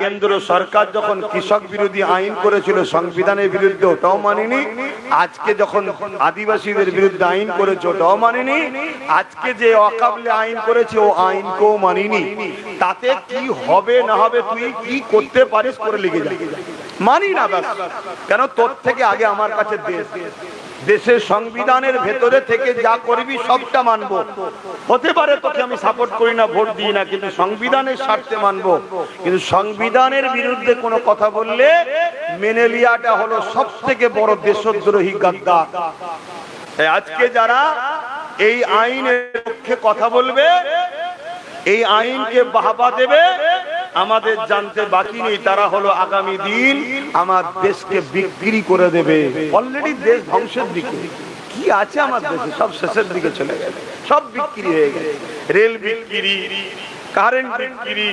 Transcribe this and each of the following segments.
কেন্দ্র সরকার যখন কৃষক বিরোধী আইন করেছিল সংবিধানের বিরুদ্ধে, ওটাও মানিনি। আজকে যখন আদিবাসীদের বিরুদ্ধে আইন করেছে, ওটাও মানিনি। আজকে যে ওয়াকফে আইন করেছে, ও আইনকেও মানিনি। তাতে কি হবে না হবে, তুই কি করতে পারিস করে লিখে যা, মানি না ব্যাস। কেন? তোর থেকে আগে আমার কাছে দেশ, দেশের সংবিধানের ভেতরে থেকে যা করবি সবটা মানবো। হতে পারে তোকে আমি সাপোর্ট করি না, ভোট দিই না, কিন্তু সংবিধানের স্বার্থে মানবো। কিন্তু সংবিধানের বিরুদ্ধে কোনো কথা বললে মেনে লিয়াটা হলো সব থেকে বড় দেশদ্রোহী গাদ্দার। আজকে যারা এই আইনের পক্ষে কথা বলবে, এই আইনকে বাহবা দেবে, আমাদের জানতে বাকি নেই তারা হলো আগামী দিন আমার দেশকে বিক্রি করে দেবে। অলরেডি দেশ ধ্বংসের দিকে। কি আছে আমার দেশে? সব শেষের দিকে চলে গেছে, সব বিক্রি হয়ে গেছে। রেল বিক্রি, কারেন্ট বিক্রি,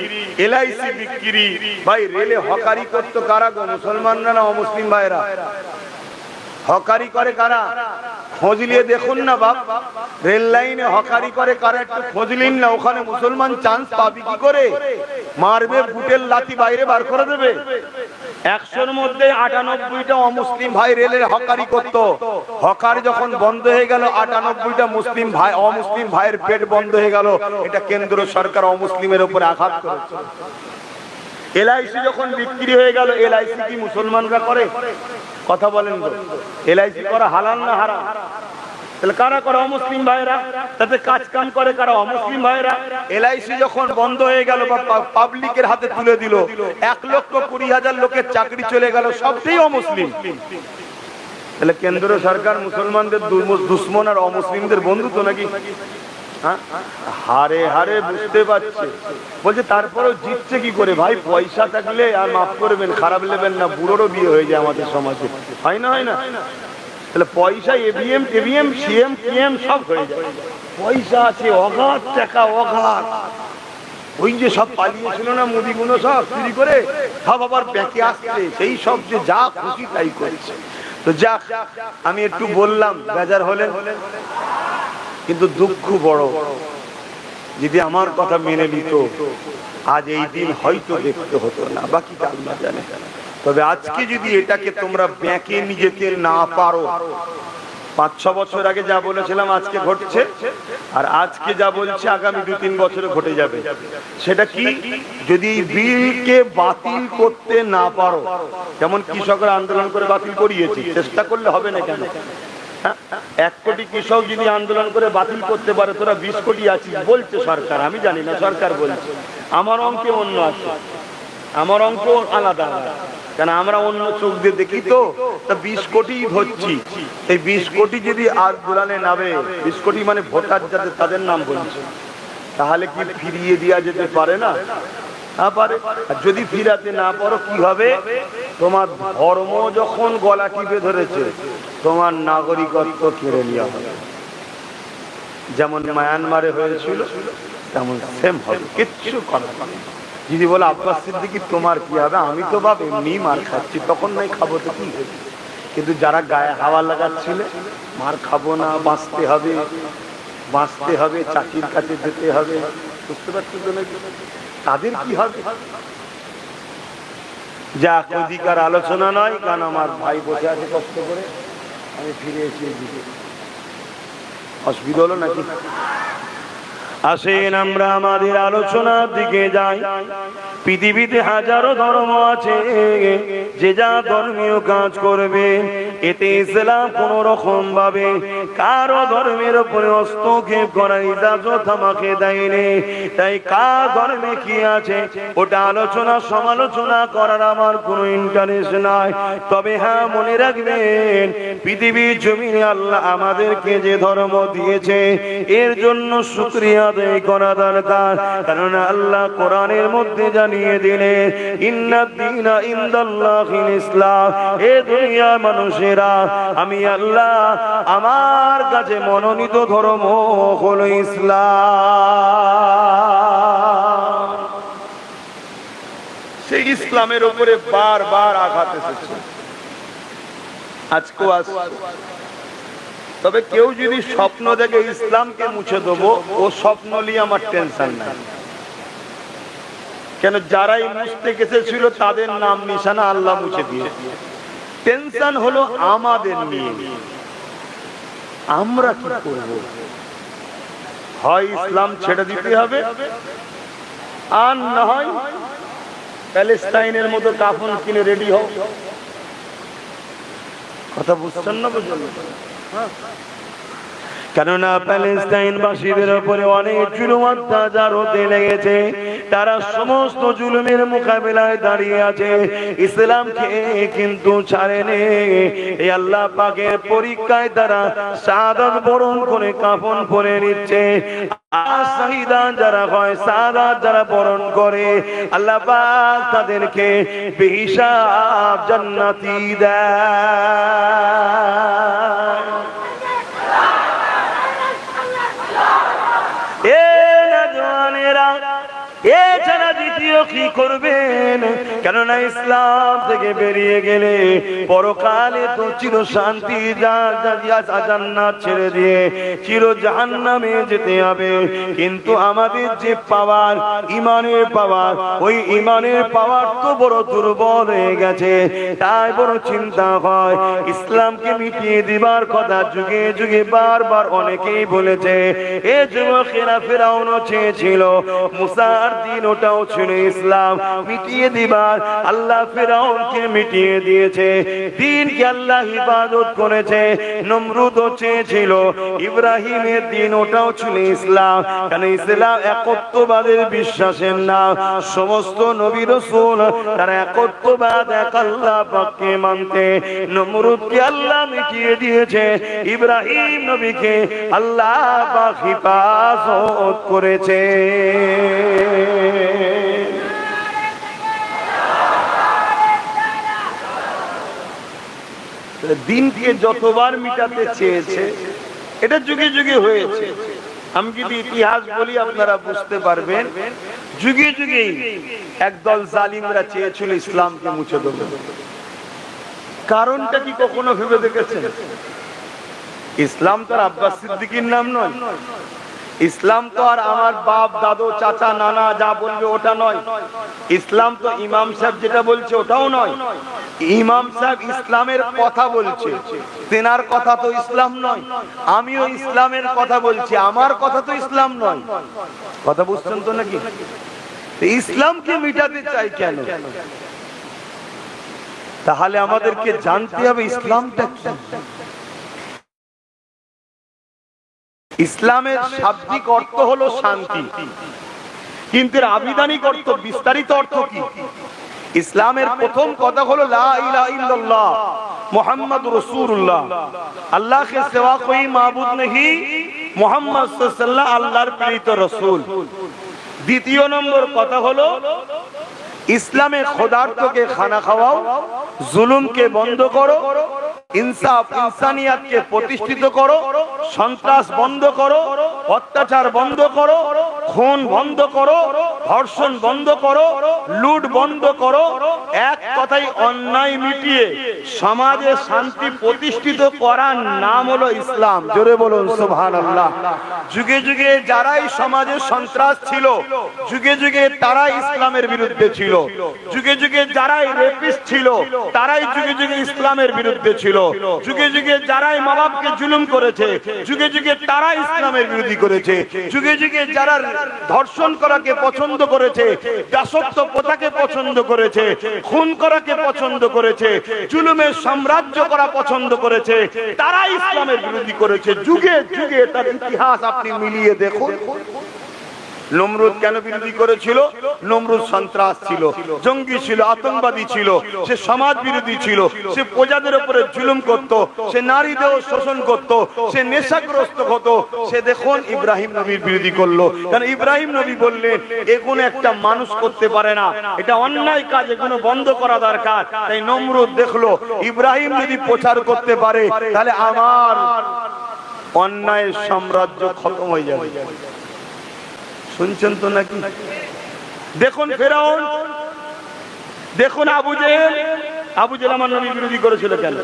এলআইসি বিক্রি। ভাই রেলে হকারি করতো কারা গো? মুসলমানরা না অমুসলিম ভাইরা? হকারি করে কারা? খোঁজ নিয়ে দেখুন না বাপ। রেল লাইনে হকারি করে কারা, একটু খোঁজ নিন না। ওখানে মুসলমান চান্স পাবি কি করে? মারবে, বুটের লাথি বাইরে বার করে দেবে। 100-র মধ্যে 98টা অমুসলিম ভাই রেলের হকারি করত। হকার যখন বন্ধ হয়ে গেল, 98টা মুসলিম ভাই, অমুসলিম ভাইয়ের পেট বন্ধ হয়ে গেল। এটা কেন্দ্র সরকার অমুসলিমের উপরে আঘাত করেছে। এলআইসি যখন বিক্রি হয়ে গেল, এলআইসি কি মুসলমানরা করে? কথা বলেন তো, এলআইসি করা হালাল না হারাম? তাহলে কারা করে? অমুসলিম ভাইরা। তাতে কাজ কাম করে কারা? অমুসলিম ভাইরা। এলআইসি যখন বন্ধ হয়ে গেল বা পাবলিকের হাতে তুলে দিল, 1,20,000 লোকের চাকরি চলে গেল, সবটাই অমুসলিম। তাহলে কেন্দ্র সরকার মুসলমানদের দুশ্মন আর অমুসলিমদের বন্ধু তো নাকি? হারে হারে বুঝতে পারছে। বলছে তারপরেও জিতছে কি করে? ভাই পয়সা থাকলে, আর মাফ করবেন, খারাপ নেবেন না, বুড়োরও বিয়ে হয়ে যায় আমাদের সমাজে, হয় না? হয় না? তাহলে পয়সা এভিএম টেভিএম সিএম পিএম সব হয়ে যায়। পয়সা আছে, অগাধ টাকা, অগাধ। ওই যে সব পালিয়েছিল না মুদিগুলো, সব চুরি করে সব আবার ব্যাকে আসছে, সেই সব যে যা খুশি তাই করেছে। তো যাক, আমি একটু বললাম, বেজার হলেন, কিন্তু দুঃখ বড়। যদি আমার কথা মেনে নিত, আজ এই দিন হয়তো দেখতে হতো না, বাকি আল্লাহ জানে। তবে আজকে যদি এটাকে তোমরা ব্যাকে নিয়ে যেতে না পারো, 5-6 বছর আগে যা বলেছিলাম আজকে ঘটছে, আর আজকে যা বলছে আগামী 2-3 বছরে ঘটে যাবে। সেটা কি? যদি বিলকে বাতিল করতে না পারো, যেমন কৃষকরা আন্দোলন করে বাতিল করিয়েছে, চেষ্টা করলে হবে না কেন? 1 কোটি কৃষক যদি আন্দোলন করে বাতিল করতে পারে, তোরা 20 কোটি আছিস বলছে সরকার, আমি জানি না, সরকার বলছে। আমার অঙ্কে অন্য আছে, আমার অঙ্ক আলাদা, কেন আমরা অন্য চোখ দিয়ে দেখি তো। 20 কোটি ধরছি, এই 20 কোটি যদি আন্দোলনে নামে, 20 কোটি মানে ভোটার যাদের, তাদের নাম বলছে, তাহলে কি ফিরিয়ে দেওয়া যেতে পারে না? পারে। আর যদি ফিরাতে না পারো কি হবে? তোমার ধর্ম যখন গলা টিপে ধরেছে, তোমার নাগরিকত্ব কেড়ে নেওয়া হবে। যেমন মায়ানমারে হয়েছিল, তেমন সেম হবে, কিচ্ছু করার নেই। যদি বলে আব্বাস সিদ্দিকী তোমার কি হবে? আমি তো বাপ এমনি মার খাচ্ছি, তখন নাই খাবো তো কি হবে? কিন্তু যারা গায়ে হাওয়া লাগাচ্ছিল, মার খাবো না, বাঁচতে হবে, বাঁচতে হবে, চাকরির কাছে যেতে হবে, বুঝতে পারছি তো নাকি? তাদের কি হবে? যা অধিকার আলোচনা নয়, কারণ আমার ভাই বসে আছে কষ্ট করে, আমি ফিরে এসে দিকে। অসুবিধা হলো নাকি? আসেন আমরা আমাদের আলোচনার দিকে যাই। পৃথিবীতে হাজারো ধর্ম আছে, যে যা ধর্মীয় কাজ করবে, এতে ইসলাম কোন রকম ভাবে কারো ধর্মের উপরে হস্তক্ষেপ করার ইজাজত আমাকে দেয়নি। তাই কার ধর্মে কি আছে ওটা আলোচনা সমালোচনা করার আমার কোনো ইন্টারেস্ট নাই। তবে হ্যাঁ, মনে রাখবেন, পৃথিবীর জমিনে আল্লাহ আমাদেরকে যে ধর্ম দিয়েছে, এর জন্য শুকরিয়া আদায় করা দরকার। কারণ আল্লাহ কোরআনের মধ্যে জানিয়ে দিলেন, ইন্নাদ দীনা ইনদাল্লাহিল ইসলাম। এ দুনিয়ার মানুষেরা, আমি আল্লাহ, আমার কাছে মনোনীত ধর্ম হলো ইসলাম। সেই ইসলামের উপরে বারবার আঘাত এসেছে, আজকেও আসছে। তবে কেউ যদি স্বপ্ন দেখে ইসলামকে মুছে দেবো, ও স্বপ্ন নিয়ে আমার টেনশন নাই। কেন যারাই মুছতে গেছিল তাদের নাম নিশানা আল্লাহ মুছে দিয়ে। টেনশন হলো আমাদের নিয়ে, আমরা কি করব? হয় ইসলাম ছেড়ে দিতে হবে, আর না হয় প্যালেস্টাইনের মতো কাফন কিনে রেডি হও। কথা বুঝছেন না? বুঝলেন? কেননা প্যালেস্টাইনবাসীদের উপরে অনেক জুলুম অত্যাচার হতে লেগেছে, তারা সমস্ত জুলুমের মোকাবিলায় দাঁড়িয়ে আছে, ইসলামকে কিন্তু ছাড়েনি। এই আল্লাহ পাকের পরীক্ষায় তারা শাহাদাত বরণ করে কাফন পরে নিচ্ছে। শহীদান যারা হয়, শাহাদাত যারা বরণ করে, আল্লাহ পাক তাদেরকে বেহিসাব জান্নাতি দেয়। এছাড়া দ্বিতীয় কি করবেন? কেননা ইসলাম থেকে বেরিয়ে গেলে পরকালে তো চির শান্তি জান্নাত ছেড়ে দিয়ে চির জাহান্নামে যেতে হবে। কিন্তু আমাদের যে পাওয়ার, ইমানের পাওয়ার, ওই ইমানের পাওয়ার তো বড় দুর্বল হয়ে গেছে। তাই বড় চিন্তা হয়, ইসলামকে মিটিয়ে দিবার কথা যুগে যুগে বারবার অনেকেই বলেছে। এ যুবকেরা ফেরাউনও চেয়েছিল, মুসার দিন ওটাও ছিল ইসলাম মিটিয়ে দিবার। আল্লাহ ফেরাউনকে মিটিয়ে দিয়েছে, দিনকে আল্লাহ ইবাদত করেছে। নমরুদও চেয়েছিল, ইব্রাহিমের দিন ওটাও ছিল ইসলাম। কারণ ইসলাম একত্ববাদের বিশ্বাসের নাম। সমস্ত নবী রাসূল তারা একত্ববাদ, এক আল্লাহ পাককে মানতে। নমরুদকে আল্লাহ মিটিয়ে দিয়েছে, ইব্রাহিম নবীকে আল্লাহ পাক হিফাজত করেছে। দিনকে যতবার মিটাতে চেয়েছে, এটা যুগে যুগে হয়েছে। আমি যদি ইতিহাস বলি আপনারা বুঝতে পারবেন, যুগে যুগে একদল জালিমরা চেয়েছিল ইসলামকে মুছে দেবে। কারণটা কি কখনো ভেবে দেখেছেন? ইসলাম তো আর আব্বাস সিদ্দিকীর নাম নয়, ইসলাম তো আর আমার বাপ দাদু চাচা নানা যা বলবে ওটা নয়, ইসলাম তো ইমাম সাহেব যেটা বলছে ওটাও নয়। ইমাম সাহেব ইসলামের কথা বলছে, তেনার কথা তো ইসলাম নয়। আমিও ইসলামের কথা বলছি, আমার কথা তো ইসলাম নয়। কথা বুঝছেন তো নাকি? ইসলামকে মিটাতে চাই কেন? তাহলে আমাদেরকে জানতে হবে ইসলামটা কি। ইসলামের শাব্দিক অর্থ হলো শান্তি, কিন্তু এর আবিধানিক অর্থ, বিস্তারিত অর্থ কি? ইসলামের প্রথম কথা হলো লা ইলাহা ইল্লাল্লাহ মুহাম্মাদুর রাসূলুল্লাহ, আল্লাহ के सिवा कोई माबूद नहीं, মুহাম্মদ সাল্লাল্লাহু আলাইহি ওয়াসাল্লাম আল্লাহর প্রেরিত রাসূল। দ্বিতীয় নম্বর কথা হলো ইসলামে খোদার্থকে খানা খাওয়াও, জুলুমকে বন্ধ করো, ইনসাফ ইনসানিয়াতকে প্রতিষ্ঠিত করো, সন্ত্রাস বন্ধ করো, অত্যাচার বন্ধ করো, খুন বন্ধ করো, ধর্ষণ বন্ধ করো, লুট বন্ধ করো। এক কথায় অন্যায় মিটিয়ে সমাজে শান্তি প্রতিষ্ঠিত করার নাম হলো ইসলাম। জোরে বলুন সুবহানাল্লাহ। যুগে যুগে যারাই সমাজে সন্ত্রাস ছিল, যুগে যুগে তারাই ইসলামের বিরুদ্ধে ছিল। যুগে যুগে যারাই রেপিস্ট ছিল, তারাই যুগে যুগে ইসলামের বিরুদ্ধে ছিল। যুগে যুগে যারাই মা বাপকে জুলুম করেছে, যুগে যুগে তারা ইসলামের বিরোধী করেছে। যুগে যুগে যারা ধর্ষণ করাকে পছন্দ করেছে, দাসত্ব প্রথাকে পছন্দ করেছে, খুন করাকে পছন্দ করেছে, জুলুমের সাম্রাজ্য করা পছন্দ করেছে, তারা ইসলামের বিরোধী করেছে। যুগে যুগে তার ইতিহাস আপনি মিলিয়ে দেখুন। নমরুদ কেন বিরোধী করেছিল? নমরুদ সন্ত্রাস ছিল, জঙ্গি ছিল, আতঙ্কবাদী ছিল, সে সমাজ বিরোধী ছিল, সে প্রজাদের উপরে জুলুম করত, সে নারীদের শোষণ করত, সে নেশাগ্রস্ত হতো। সে দেখুন ইব্রাহিম নবীর বিরোধী করলো, কারণ ইব্রাহিম নবী বললেন এগুলো একটা মানুষ করতে পারে না, এটা অন্যায় কাজ, এগুলো বন্ধ করা দরকার। তাই নমরুদ দেখলো ইব্রাহিম যদি প্রচার করতে পারে তাহলে আমার অন্যায়ের সাম্রাজ্য খতম হয়ে যাবে। শুনছেন তো নাকি? দেখুন ফেরাউন, দেখুন আবু জেহেল। আবু জেহেল আমার নবী বিরোধী করেছিল কেন?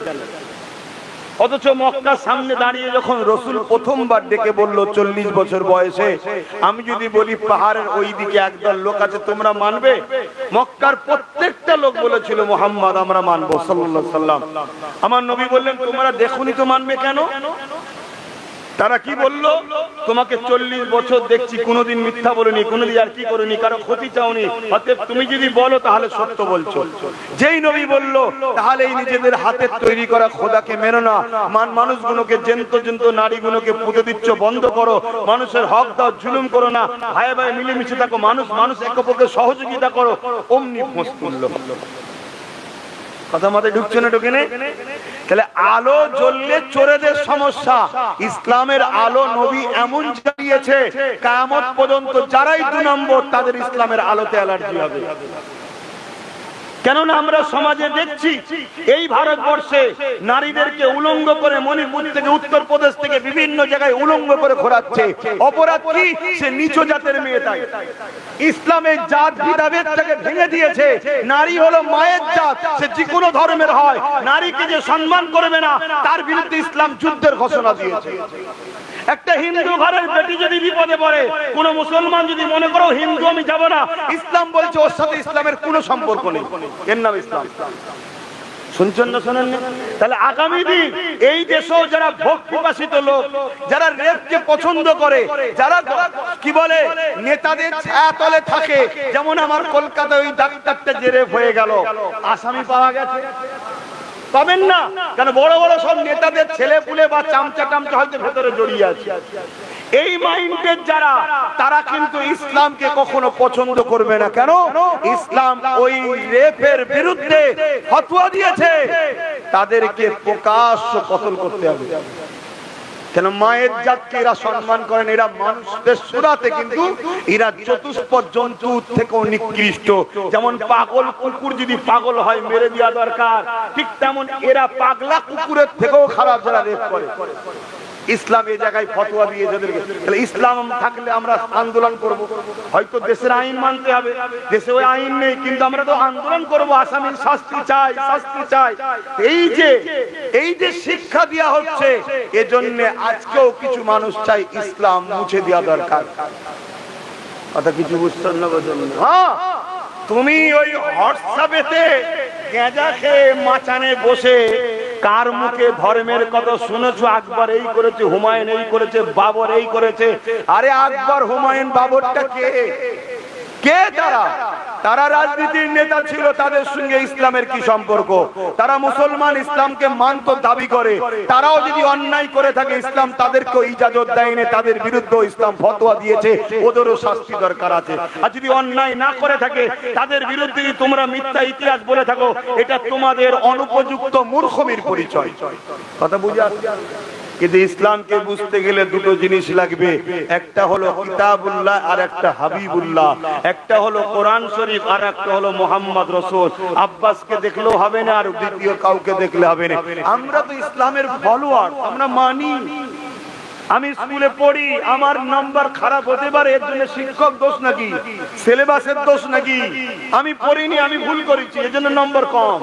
অথচ মক্কার সামনে দাঁড়িয়ে যখন রসুল প্রথমবার ডেকে বলল 40 বছর বয়সে, আমি যদি বলি পাহাড়ের ওই দিকে একদল লোক আছে, তোমরা মানবে? মক্কার প্রত্যেকটা লোক বলেছিল মুহাম্মদ আমরা মানবো সাল্লাল্লাহু আলাইহি সাল্লাম। আমার নবী বললেন তোমরা দেখুনি তো মানবে কেন? তারা কি বললো? তোমাকে 40 বছর দেখছি, কোনোদিন মিথ্যা বলনি, কোনোদিন আর কি করিনি, কারো ক্ষতি চাওনি, অতএব তুমি যদি বলো তাহলে সত্য বলছো। যেই নবী বললো তাহলে এই নিজেদের হাতের তৈরি করা খোদাকে মেনো না, মানুষগুলোকে জেন্ত নারীগুলোকে পুঁতে দিচ্ছ, বন্ধ করো, মানুষের হক দাও, জুলুম করো না, ভাই ভাই মিলেমিশে থাকো, মানুষ একে অপরকে সহযোগিতা করো, অমনি ফোঁস তুললো। কথা মাথায় ঢুকছে না? ঢুকে নেই? তাহলে আলো জ্বললে চোরেদের সমস্যা। ইসলামের আলো নবী এমন জ্বালিয়েছে কিয়ামত পর্যন্ত যারাই 2 নম্বর তাদের ইসলামের আলোতে অ্যালার্জি হবে। কেননা আমরা সমাজে দেখছি এই ভারতবর্ষে নারীদেরকে উলঙ্গ করে মণিপুর থেকে উত্তরপ্রদেশ থেকে বিভিন্ন জায়গায় উলঙ্গ করে ঘোরাচ্ছে। অপরাধ কি? সে নিচু জাতের মেয়ে। তাই ইসলামের জাত ভেদাভেদটাকে ভেঙে দিয়েছে। নারী হলো মায়ের জাত, সে যে কোনো ধর্মের হয়, নারীকে যে সম্মান করবে না তার বিরুদ্ধে ইসলাম যুদ্ধের ঘোষণা দিয়েছে। একটা হিন্দু ঘরের বেটি যদি বিপদে পড়ে, কোন মুসলমান যদি মনে করো হিন্দু আমি যাব না, ইসলাম বলছে ওর সাথে ইসলামের কোনো সম্পর্ক নেই, এর নাম ইসলাম। শুনছেন না? শোনেন না? তাহলে আগামী দিন এই দেশেও যারা ভোগ পিপাসিত লোক, যারা রেপকে পছন্দ করে, যারা কি বলে নেতাদের ছায়াতলে থাকে, যেমন আমার কলকাতায় ওই ডাক্তারটা যে রেপ হয়ে গেল, আসামি পাওয়া গেছে? পাবেন না, কারণ বড় বড় সব নেতাদের ছেলে পুলে বা চামচা হয়তো ভেতরে জড়িয়ে আছে। এই মাইন্ডের যারা, তারা কিন্তু ইসলামকে কখনো পছন্দ করবে না। কেন? ইসলাম ওই রেপের বিরুদ্ধে ফতোয়া দিয়েছে, তাদেরকে প্রকাশ্য কতল করতে হবে। কেন? মায়ের জাতকে এরা সম্মান করেন, এরা মানুষদের সুরাতে কিন্তু এরা চতুষ্পদ জন্তু থেকেও নিকৃষ্ট। যেমন পাগল কুকুর যদি পাগল হয় মেরে দেওয়া দরকার, ঠিক তেমন এরা পাগলা কুকুরের থেকেও খারাপ যারা রেপ করে। ইসলাম এই জায়গায় ফতোয়া দিয়ে যাদেরকে, তাহলে ইসলাম থাকলে আমরা আন্দোলন করব। হয়তো দেশের আইন মানতে হবে, দেশে ওই আইন নেই, কিন্তু আমরা তো আন্দোলন করব, আসামির শাস্তি চাই, শাস্তি চাই। এই যে শিক্ষা দেওয়া হচ্ছে, এজন্য আজকেও কিছু মানুষ চাই ইসলাম মুছে দেওয়া দরকার। কথা কিছু বুঝছেন না? হ্যাঁ, তুমি ওই হোয়াটসঅ্যাপেতে গাঁজা খেয়ে মাচানে বসে কার মুখে ধর্মের কথা শুনেছো? আকবর এই করেছে, হুমায়ুন এই করেছে, বাবর এই করেছে। আরে আকবর হুমায়ুন বাবরটা কে? তারা রাজনীতির নেতা ছিল, তাদের সঙ্গে ইসলামের কি সম্পর্ক? তারা মুসলমান, ইসলামকে মানত দাবি করে। তারাও যদি অন্যায় করে থাকে, ইসলাম তাদেরকে ইজাজত দেয়নি, তাদের বিরুদ্ধে ইসলাম ফতোয়া দিয়েছে, ওদেরও শাস্তি দরকার আছে। আর যদি অন্যায় না করে থাকে, তাদের বিরুদ্ধে তোমরা মিথ্যা ইতিহাস বলে থাকো, এটা তোমাদের অনুপযুক্ত মূর্খমির পরিচয়। কথা বুঝে আসছে? কিন্তু ইসলামকে বুঝতে গেলে দুটো জিনিস লাগবে, একটা হলো কিতাবুল্লাহ আর একটা হাবিবুল্লাহ, একটা হলো কোরআন শরীফ আর একটা হলো মুহাম্মদ রাসূল। আব্বাসকে দেখলেও হবে না, আর দ্বিতীয় কাউকে দেখলে হবে না। আমরা তো ইসলামের ফলোয়ার, আমরা মানি। আমি স্কুলে পড়ি, আমার নাম্বার খারাপ হতে পারে, এর জন্য শিক্ষক দোষ নাকি? সিলেবাসের দোষ নাকি? আমি পড়িনি, আমি ভুল করেছি, এর জন্য নম্বর কম।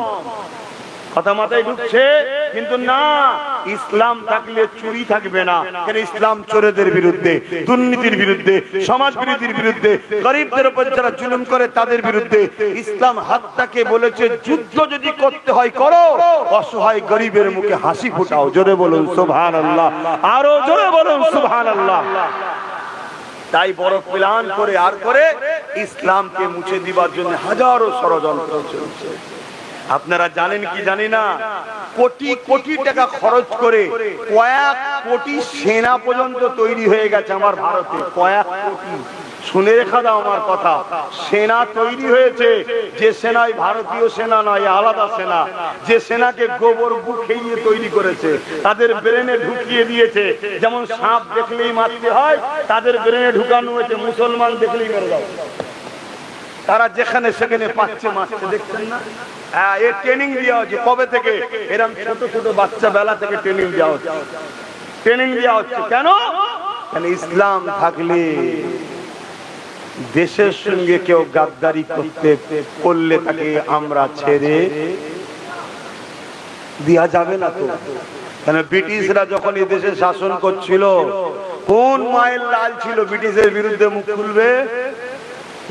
কথা মাথায় ঢুকছে? কিন্তু না, ইসলাম থাকলে চুরি থাকবে না। কারণ ইসলাম চোরেদের বিরুদ্ধে, দুর্নীতির বিরুদ্ধে, সমাজ বিরোধীর বিরুদ্ধে, গরিবদের উপর যারা জুলুম করে তাদের বিরুদ্ধে। ইসলাম হাতটাকে বলেছে যুদ্ধ যদি করতে হয় করো, অসহায় গরিবের মুখে হাসি ফোটাও। জোরে বলুন সুবহানাল্লাহ, আরো জোরে বলুন সুবহানাল্লাহ। তাই বড় প্ল্যান করে আর করে ইসলামকে মুছে দিবার জন্য হাজারো ষড়যন্ত্র চলছে। আপনারা জানেন কি জানি না, কোটি কোটি টাকা খরচ করে কয়েক কোটি সেনা পর্যন্ত তৈরি হয়ে গেছে আমার ভারতে। কয়েক কোটি, শুনে রেখা দাও আমার কথা, সেনা তৈরি হয়েছে। যে সেনায় ভারতীয় সেনা নয়, আলাদা সেনা। যে সেনাকে গোবর গু খেয়ে তৈরি করেছে, তাদের ব্রেনে ঢুকিয়ে দিয়েছে। যেমন সাপ দেখলেই মারতে হয়, তাদের ব্রেনে ঢুকানো হয়েছে মুসলমান দেখলেই মেরে দাও। তারা যেখানে সেখানে পাচ্ছে, মারছে, দেখছেন না? হ্যাঁ, এর ট্রেনিং দেওয়া হচ্ছে। কবে থেকে? এরকম ছোট ছোট বাচ্চা বেলা থেকে ট্রেনিং দেওয়া হচ্ছে। ট্রেনিং দেওয়া হচ্ছে কেন? কারণ ইসলাম থাকলে দেশের সঙ্গে কেউ গাদ্দারি করলে তাকে আমরা ছেড়ে দেওয়া যাবে না। তো কেন ব্রিটিশরা যখন এই দেশে শাসন করছিল, কোন মায়ের লাল ছিল ব্রিটিশের বিরুদ্ধে মুখ খুলবে?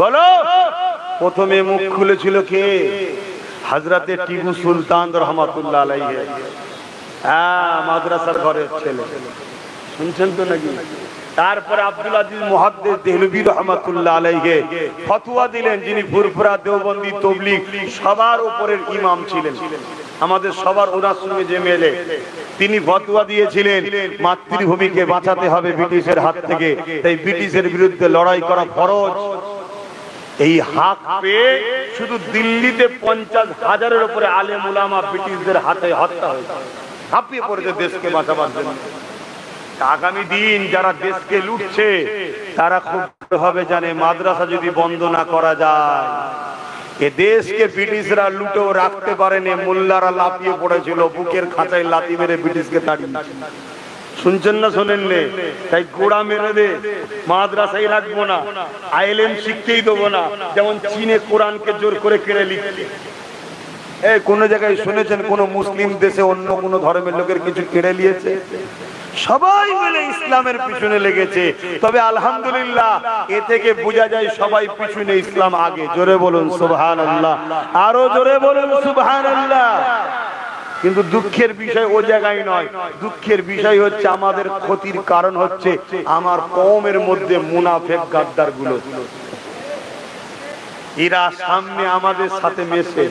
বলো। প্রথমে মুখ খুলেছিল কে? হযরতে টিপু সুলতান রহমাতুল্লাহ আলাইহি। হ্যাঁ, মাদ্রাসার ঘরের ছেলে, শুনছেন তো নাকি? তারপরে আব্দুল আজিজ মুহাদ্দিস দেহলভী রহমাতুল্লাহ আলাইহি ফতোয়া দিলেন, যিনি ফুরফুরা দেওবন্দি তাবলীগ সবার উপরের ইমাম ছিলেন, আমাদের সবার ওনার সঙ্গে যে মেলে। তিনি ফতোয়া দিয়েছিলেন মাতৃভূমিকে বাঁচাতে হবে ব্রিটিশের হাত থেকে, তাই ব্রিটিশের বিরুদ্ধে লড়াই করা ফরজ। এই হক পেয়ে শুধু দিল্লিতে 50,000-এর উপরে আলেম উলামা ব্রিটিশদের হাতে হত্যা হয়েছে, ঝাঁপিয়ে পড়েছে দেশকে বাঁচাবার জন্য। আগামী দিন যারা দেশকে লুটছে তারা খুব ভাবে জানে, মাদ্রাসা যদি বন্ধ না করা যায়, এ দেশকে ব্রিটিশরা লুটেও রাখতে পারেনি। মোল্লারা লাফিয়ে পড়েছিল, বুকের খাঁচায় লাথি মেরে ব্রিটিশকে তাড়িয়ে। শুনছেন না শোনেন? তাই গোড়া মেরে দে, মাদ্রাসায় রাখবো না, আইলেম শিখতেই দেবো না, যেমন চীনে কোরআনকে জোর করে কেড়ে লিখছে। এই কোন জায়গায় শুনেছেন কোন মুসলিম দেশে অন্য কোন ধর্মের লোকের কিছু কেড়ে নিয়েছে? সবাই মিলে ইসলামের পিছনে লেগেছে। তবে আলহামদুলিল্লাহ, এ থেকে বোঝা যায় সবাই পিছনে, ইসলাম আগে। জোরে বলুন সুবহানাল্লাহ, আরো জোরে বলুন সুবহানাল্লাহ। কিন্তু দুঃখের বিষয় ও জায়গায় নয়, দুঃখের বিষয় হচ্ছে আমাদের ক্ষতির কারণ হচ্ছে আমার কওমের মধ্যে মুনাফিক গাদ্দার গুলো। এরা সামনে আমাদের সাথে মেশে,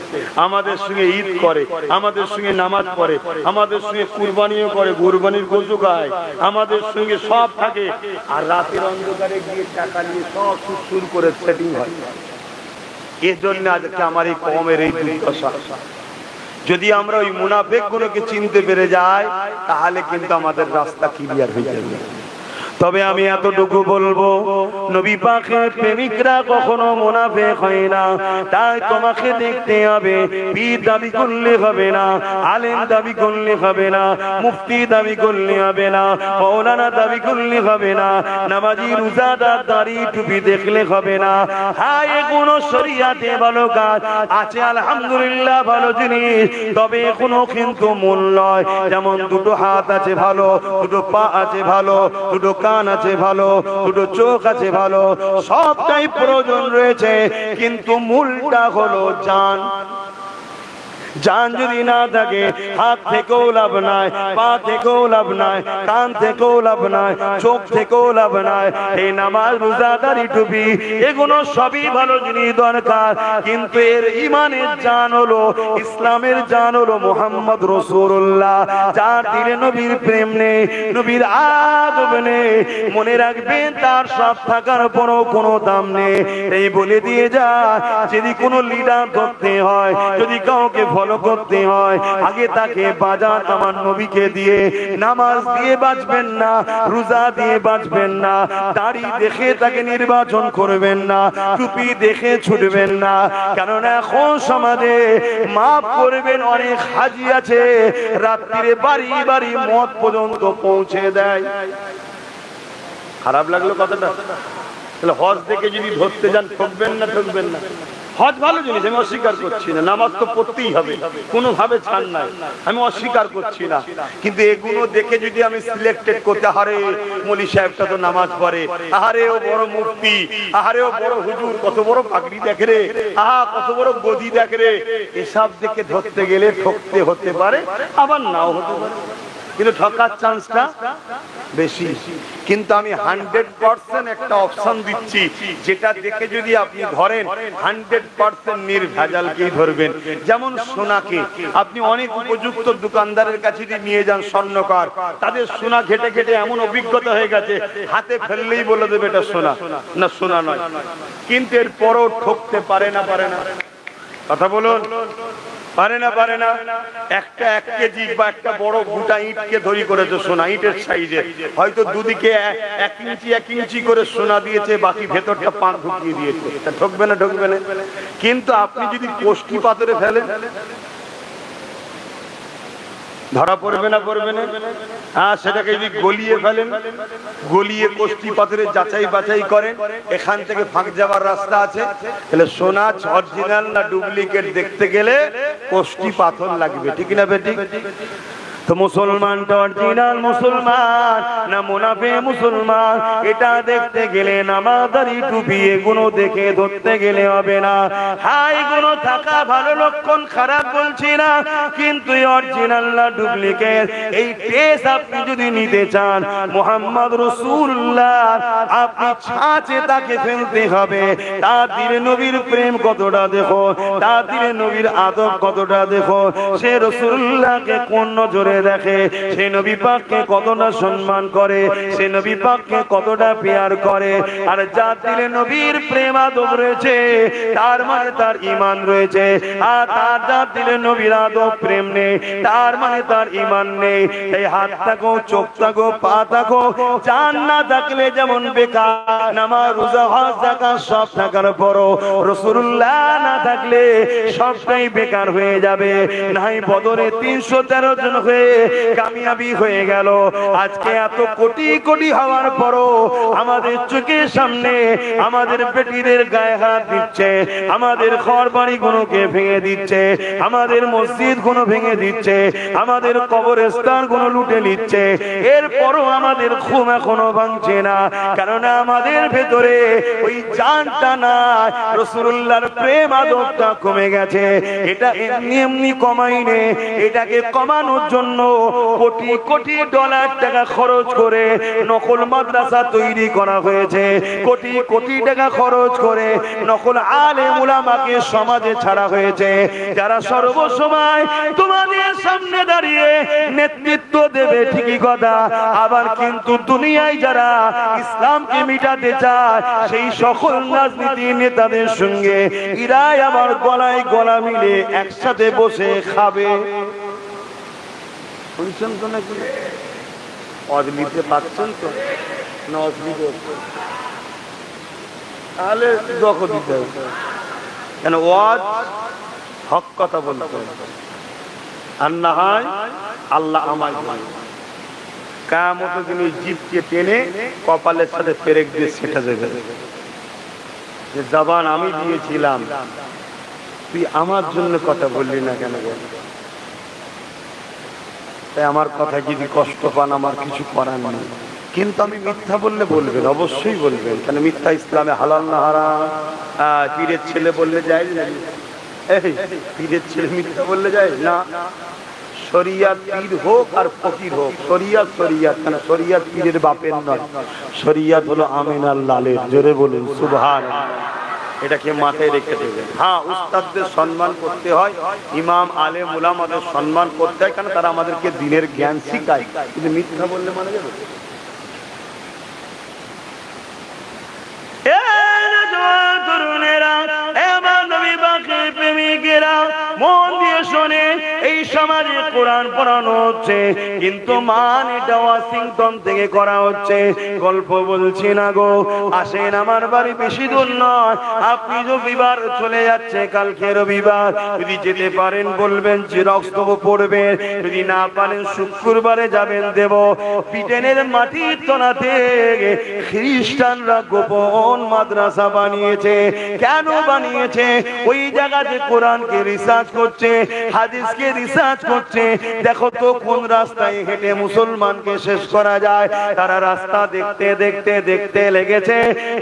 আমাদের সঙ্গে ঈদ করে, আমাদের সঙ্গে নামাজ পড়ে, আমাদের সঙ্গে কুরবানিও করে, কুরবানির গোশু খায়, আমাদের সঙ্গে সব থাকে। আর রাতের অন্ধকারে গিয়ে টাকা নিয়ে সব সুর করে সেটিং হয়। এর জন্য আজকে আমার এই কওমের এই দুর্দশা। যদি আমরা ওই মুনাফিক গুলোকে চিনতে পেরে যাই, তাহলে কিন্তু আমাদের রাস্তা ক্লিয়ার হয়ে যাবে। তবে আমি এতটুকু বলবো, নবী পাকের প্রেমিকরা কখনো মুনাফিক হয় না। তাই তোমাকে দেখতে হবে, পীর দাবি করলে হবে না, আলেম দাবি করলে হবে না, মুফতি দাবি করলে হবে না, মাওলানা দাবি করলে হবে না, নামাজি রোজাদার দাড়ি টুপি দেখলে হবে না। হ্যাঁ, এগুলো শরীয়তে ভালো কাজ আছে, আলহামদুলিল্লাহ ভালো জিনিস, তবে এখনো কিন্তু মূল নয়। যেমন দুটো হাত আছে ভালো, দুটো পা আছে ভালো, দুটো কান আছে ভালো, দুটো চোখ আছে ভালো, সবটাই প্রয়োজন রয়েছে, কিন্তু মূলটা হলো জান। জান যদি না থাকে, হাত থেকেও লাভ নাই, পা থেকেও লাভ নাই, কান থেকেও লাভ নাই, চোখ থেকেও লাভ নাই। এই নামাজ, রোজা, দাড়ি, টুপি এগুলো সবই ভালো জিনিস দরকার, কিন্তু এর ইমানের জান হলো, ইসলামের জান হলো মুহাম্মদ রাসূলুল্লাহ। যার দিলে নবীর প্রেম নেই, নবীর আদব নেই, মনে রাখবেন তার সব থাকার পরও কোনো দাম নেই। এই বলে দিয়ে যা, যদি কোনো লিডার ধরতে হয়, যদি কাউকে ফলো করতে হয়, আগে তাকে বাজার আমার নবীকে দিয়ে, নামাজ দিয়ে বাঁচবেন না, রোজা দিয়ে বাঁচবেন না, দাড়ি দেখে তাকে নির্বাচন করবেন না, টুপি দেখে ছুটবেন না। কারণ এখন সমাজে মাফ করবেন, অনেক হাজি আছে রাত্রিরে বাড়ি বাড়ি মদ পর্যন্ত পৌঁছে দেয়। খারাপ লাগলো কথাটা? তাহলে হজ দেখে যদি ধরতে যান, ঠকবেন না? ঠকবেন না। হজ ভালো জিনিস, আমি অস্বীকার করছি না, নামাজ তো পড়তেই হবে, কোনোভাবে ছাড় নাই, আমি অস্বীকার করছি না। কিন্তু এগুলো দেখে যদি আমি সিলেক্টেড করতে, আরে মৌলী সাহেবটা তো নামাজ পড়ে, আরে ও বড় মুফতি, আরে ও বড় হুজুর, কত বড় পাগড়ি দেখে রে, আহা কত বড় গদি দেখে রে, এসব দেখে ধরতে গেলে ঠকতে হতে পারে, আবার নাও হতে পারে, কিন্তু ঠকার চান্সটা বেশি। কিন্তু আমি 100% একটা অপশন দিচ্ছি, যেটা দেখে যদি আপনি ধরেন 100% নির্ভেজালকেই ধরবেন। যেমন সোনাকে আপনি অনেক উপযুক্ত দোকানদারের কাছে নিয়ে যান, স্বর্ণকার, তাদের সোনা ঘেটে ঘেটে এমন অভিজ্ঞতা হয়ে গেছে, হাতে ফেললেই বলে দেবে এটা সোনা, না সোনা নয়। কিন্তু এর পরও ঠকতে পারে না, পারে না? কথা বলুন, পারে না? পারে না? একটা 1 কেজি বা একটা বড় গোটা ইটকে ধরি করেছে সোনা, ইটের সাইজে, হয়তো দুদিকে 1 ইঞ্চি 1 ইঞ্চি করে সোনা দিয়েছে, বাকি ভেতরটা পান ঢুকিয়ে দিয়েছে, তা ঠকবে না? ঠকবে না? কিন্তু আপনি যদি কোষ্ঠী পাথরে ফেলেন, ধরা পড়বে না? পড়বে না? হ্যাঁ, সেটাকে যদি গলিয়ে ফেলেন, গলিয়ে কোষ্ঠী পাথরে যাচাই বাছাই করেন, এখান থেকে ফাঁক যাওয়ার রাস্তা আছে, তাহলে সোনা অরিজিনাল না ডুপ্লিকেট দেখতে গেলে কোষ্ঠী পাথর লাগবে, ঠিক না বেটি? তো তো মুসলমানটা অরিজিনাল মুসলমান না মুনাফিক মুসলমান, এটা দেখতে গেলে নামাজদারি টুপি এগুলো দেখে ধরতে গেলে হবে না। হাই গুলো থাকা ভালো লক্ষণ, খারাপ বলছি না, কিন্তু অরিজিনাল না ডুপ্লিকেট এই টেস্ট আপনি যদি নিতে চান মুহাম্মদ রাসূলুল্লাহ আপনি ছাঁচে তাকে ফেলতে হবে। তার দিলে নবীর প্রেম কতটা দেখো, তার দিলে নবীর আদব কতটা দেখো, সে রাসূলুল্লাহকে কোন নজরে দেখে, সে নবী পাককে কতটা সম্মান করে, সে নবী পাককে কতটা পেয়ার করে। আর যার দিলে নবীর প্রেম আদব রয়েছে তার মানে তার ঈমান রয়েছে, আর তার যার দিলে নবীর আদব প্রেম নেই তার মানে তার ঈমান নেই। এই হাত থাকো, চোখ থাকো, পা থাকো, জান না থাকলে যেমন বেকার, নামাজ রোজা হজ যাকাত সব থাকার পরও রাসূলুল্লাহ না থাকলে সবটাই বেকার হয়ে যাবে। নাই বদরে 313 জন হয়ে কামিয়াবি হয়ে গেল। আজকে এত কোটি কোটি হওয়ার পরও আমাদের চোখের সামনে আমাদের বেটিদের গায়ে হাত দিচ্ছে, আমাদের ঘর বাড়ি গুলোকে ভেঙে দিচ্ছে, আমাদের মসজিদ গুলো ভেঙে দিচ্ছে, আমাদের কবরস্থান গুলো লুটে নিচ্ছে, এরপরও আমাদের ঘুম এখনো ভাঙছে না। কারণ আমাদের ভেতরে ওই জানটা না, রাসূলুল্লাহর প্রেম আদবটা কমে গেছে। এটা এমনি এমনি কমাইনে, এটাকে কমানোর জন্য কোটি কোটি ডলার টাকা খরচ করে নকল মাদ্রাসা তৈরি করা হয়েছে, কোটি কোটি টাকা খরচ করে নকল আলেম উলামাকে সমাজে ছাড়া হয়েছে, যারা সর্বসময় তোমাদের সামনে দাঁড়িয়ে নেতৃত্ব দেবে ঠিকই কথা, আবার কিন্তু দুনিয়ায় যারা ইসলামকে মিটাতে চায় সেই সকল রাজনীতি নেতাদের সঙ্গে ইরাই আবার গলায় গলা মিলে একসাথে বসে খাবে। শুনছেন তো নাকি? অজলিতে পাচ্ছেন তো না? অজলিতে তাহলে দখল দিতে হবে, কেন ওয়াজ হক কথা বলতে হবে, আর না হয় আল্লাহ আমায় কিয়ামতের দিন জিভকে টেনে কপালের সাথে পেরেক দিয়ে সেটা যাবে, যে জবান আমি দিয়েছিলাম তুই আমার জন্য কথা বললি না কেন? তাই আমার কথা যদি কষ্ট পান আমার কিছু করার নেই, কিন্তু আমি মিথ্যা বললে বলবেন, অবশ্যই বলবেন, কেন মিথ্যা ইসলামে হালাল না হারাম? পীরের ছেলে বললে যায় না? পীরের ছেলে মিথ্যা বললে যায় না? শরিয়াত পীর হোক আর ফকির হোক, শরিয়াত শরিয়াত, কেন শরিয়াত পীরের বাপের নয়, শরিয়াত হলো আমিনার লালের। জোরে বলুন সুবহানাল্লাহ। এটাকে মাথায় রেখে দেবেন। হ্যাঁ, উস্তাদদের সম্মান করতে হয়, ইমাম আলেম উলামাদের সম্মান করতে হয়, কারণ তারা আমাদেরকে দ্বীনের জ্ঞান শিখায়, কিন্তু মিথ্যা বললে মানে যাবে। মন দিয়ে শোনে, এই সমাজে কোরআন পড়ানো হচ্ছে, কিন্তু মান এটা ওয়াশিংটন থেকে করা হচ্ছে। গল্প বলছি না গো, আসেন আমার বাড়ি, বেশি দূর নয়, আপনি রবিবার চলে যাচ্ছে, কালকে রবিবার, যদি যেতে পারেন বলবেন জিরক্স দেবো পড়বেন, যদি না পারেন শুক্রবারে যাবেন দেব। ব্রিটেনের মাটির তলাতে খ্রিস্টানরা গোপন মাদ্রাসা বানিয়েছে। কেন বানিয়েছে? ওই জায়গাতে কোরআনকে রিসার্চ করছে, হাদিসকে রিসার্চ করছে, দেখো তো কোন রাস্তায় হেঁটে মুসলমানকে শেষ করা যায়। তারা রাস্তা দেখতে দেখতে দেখতে লেগেছে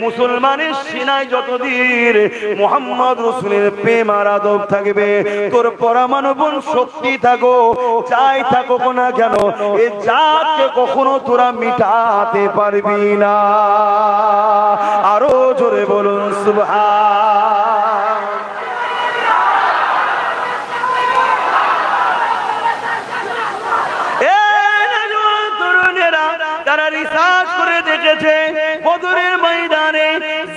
মুসলমানের সিনায় যতদিন মুহাম্মদ রাসূলের প্রেম আর আদব থাকবে, তোর পরমাণুবন শক্তি থাকো, যাই থাকো না কেন, এ জাতকে কখনো তোরা মিটাতে পারবি না। আরো জোরে বলুন সুবহান। তারা রিসার্চ করে দেখেছে বদরের ময়দানে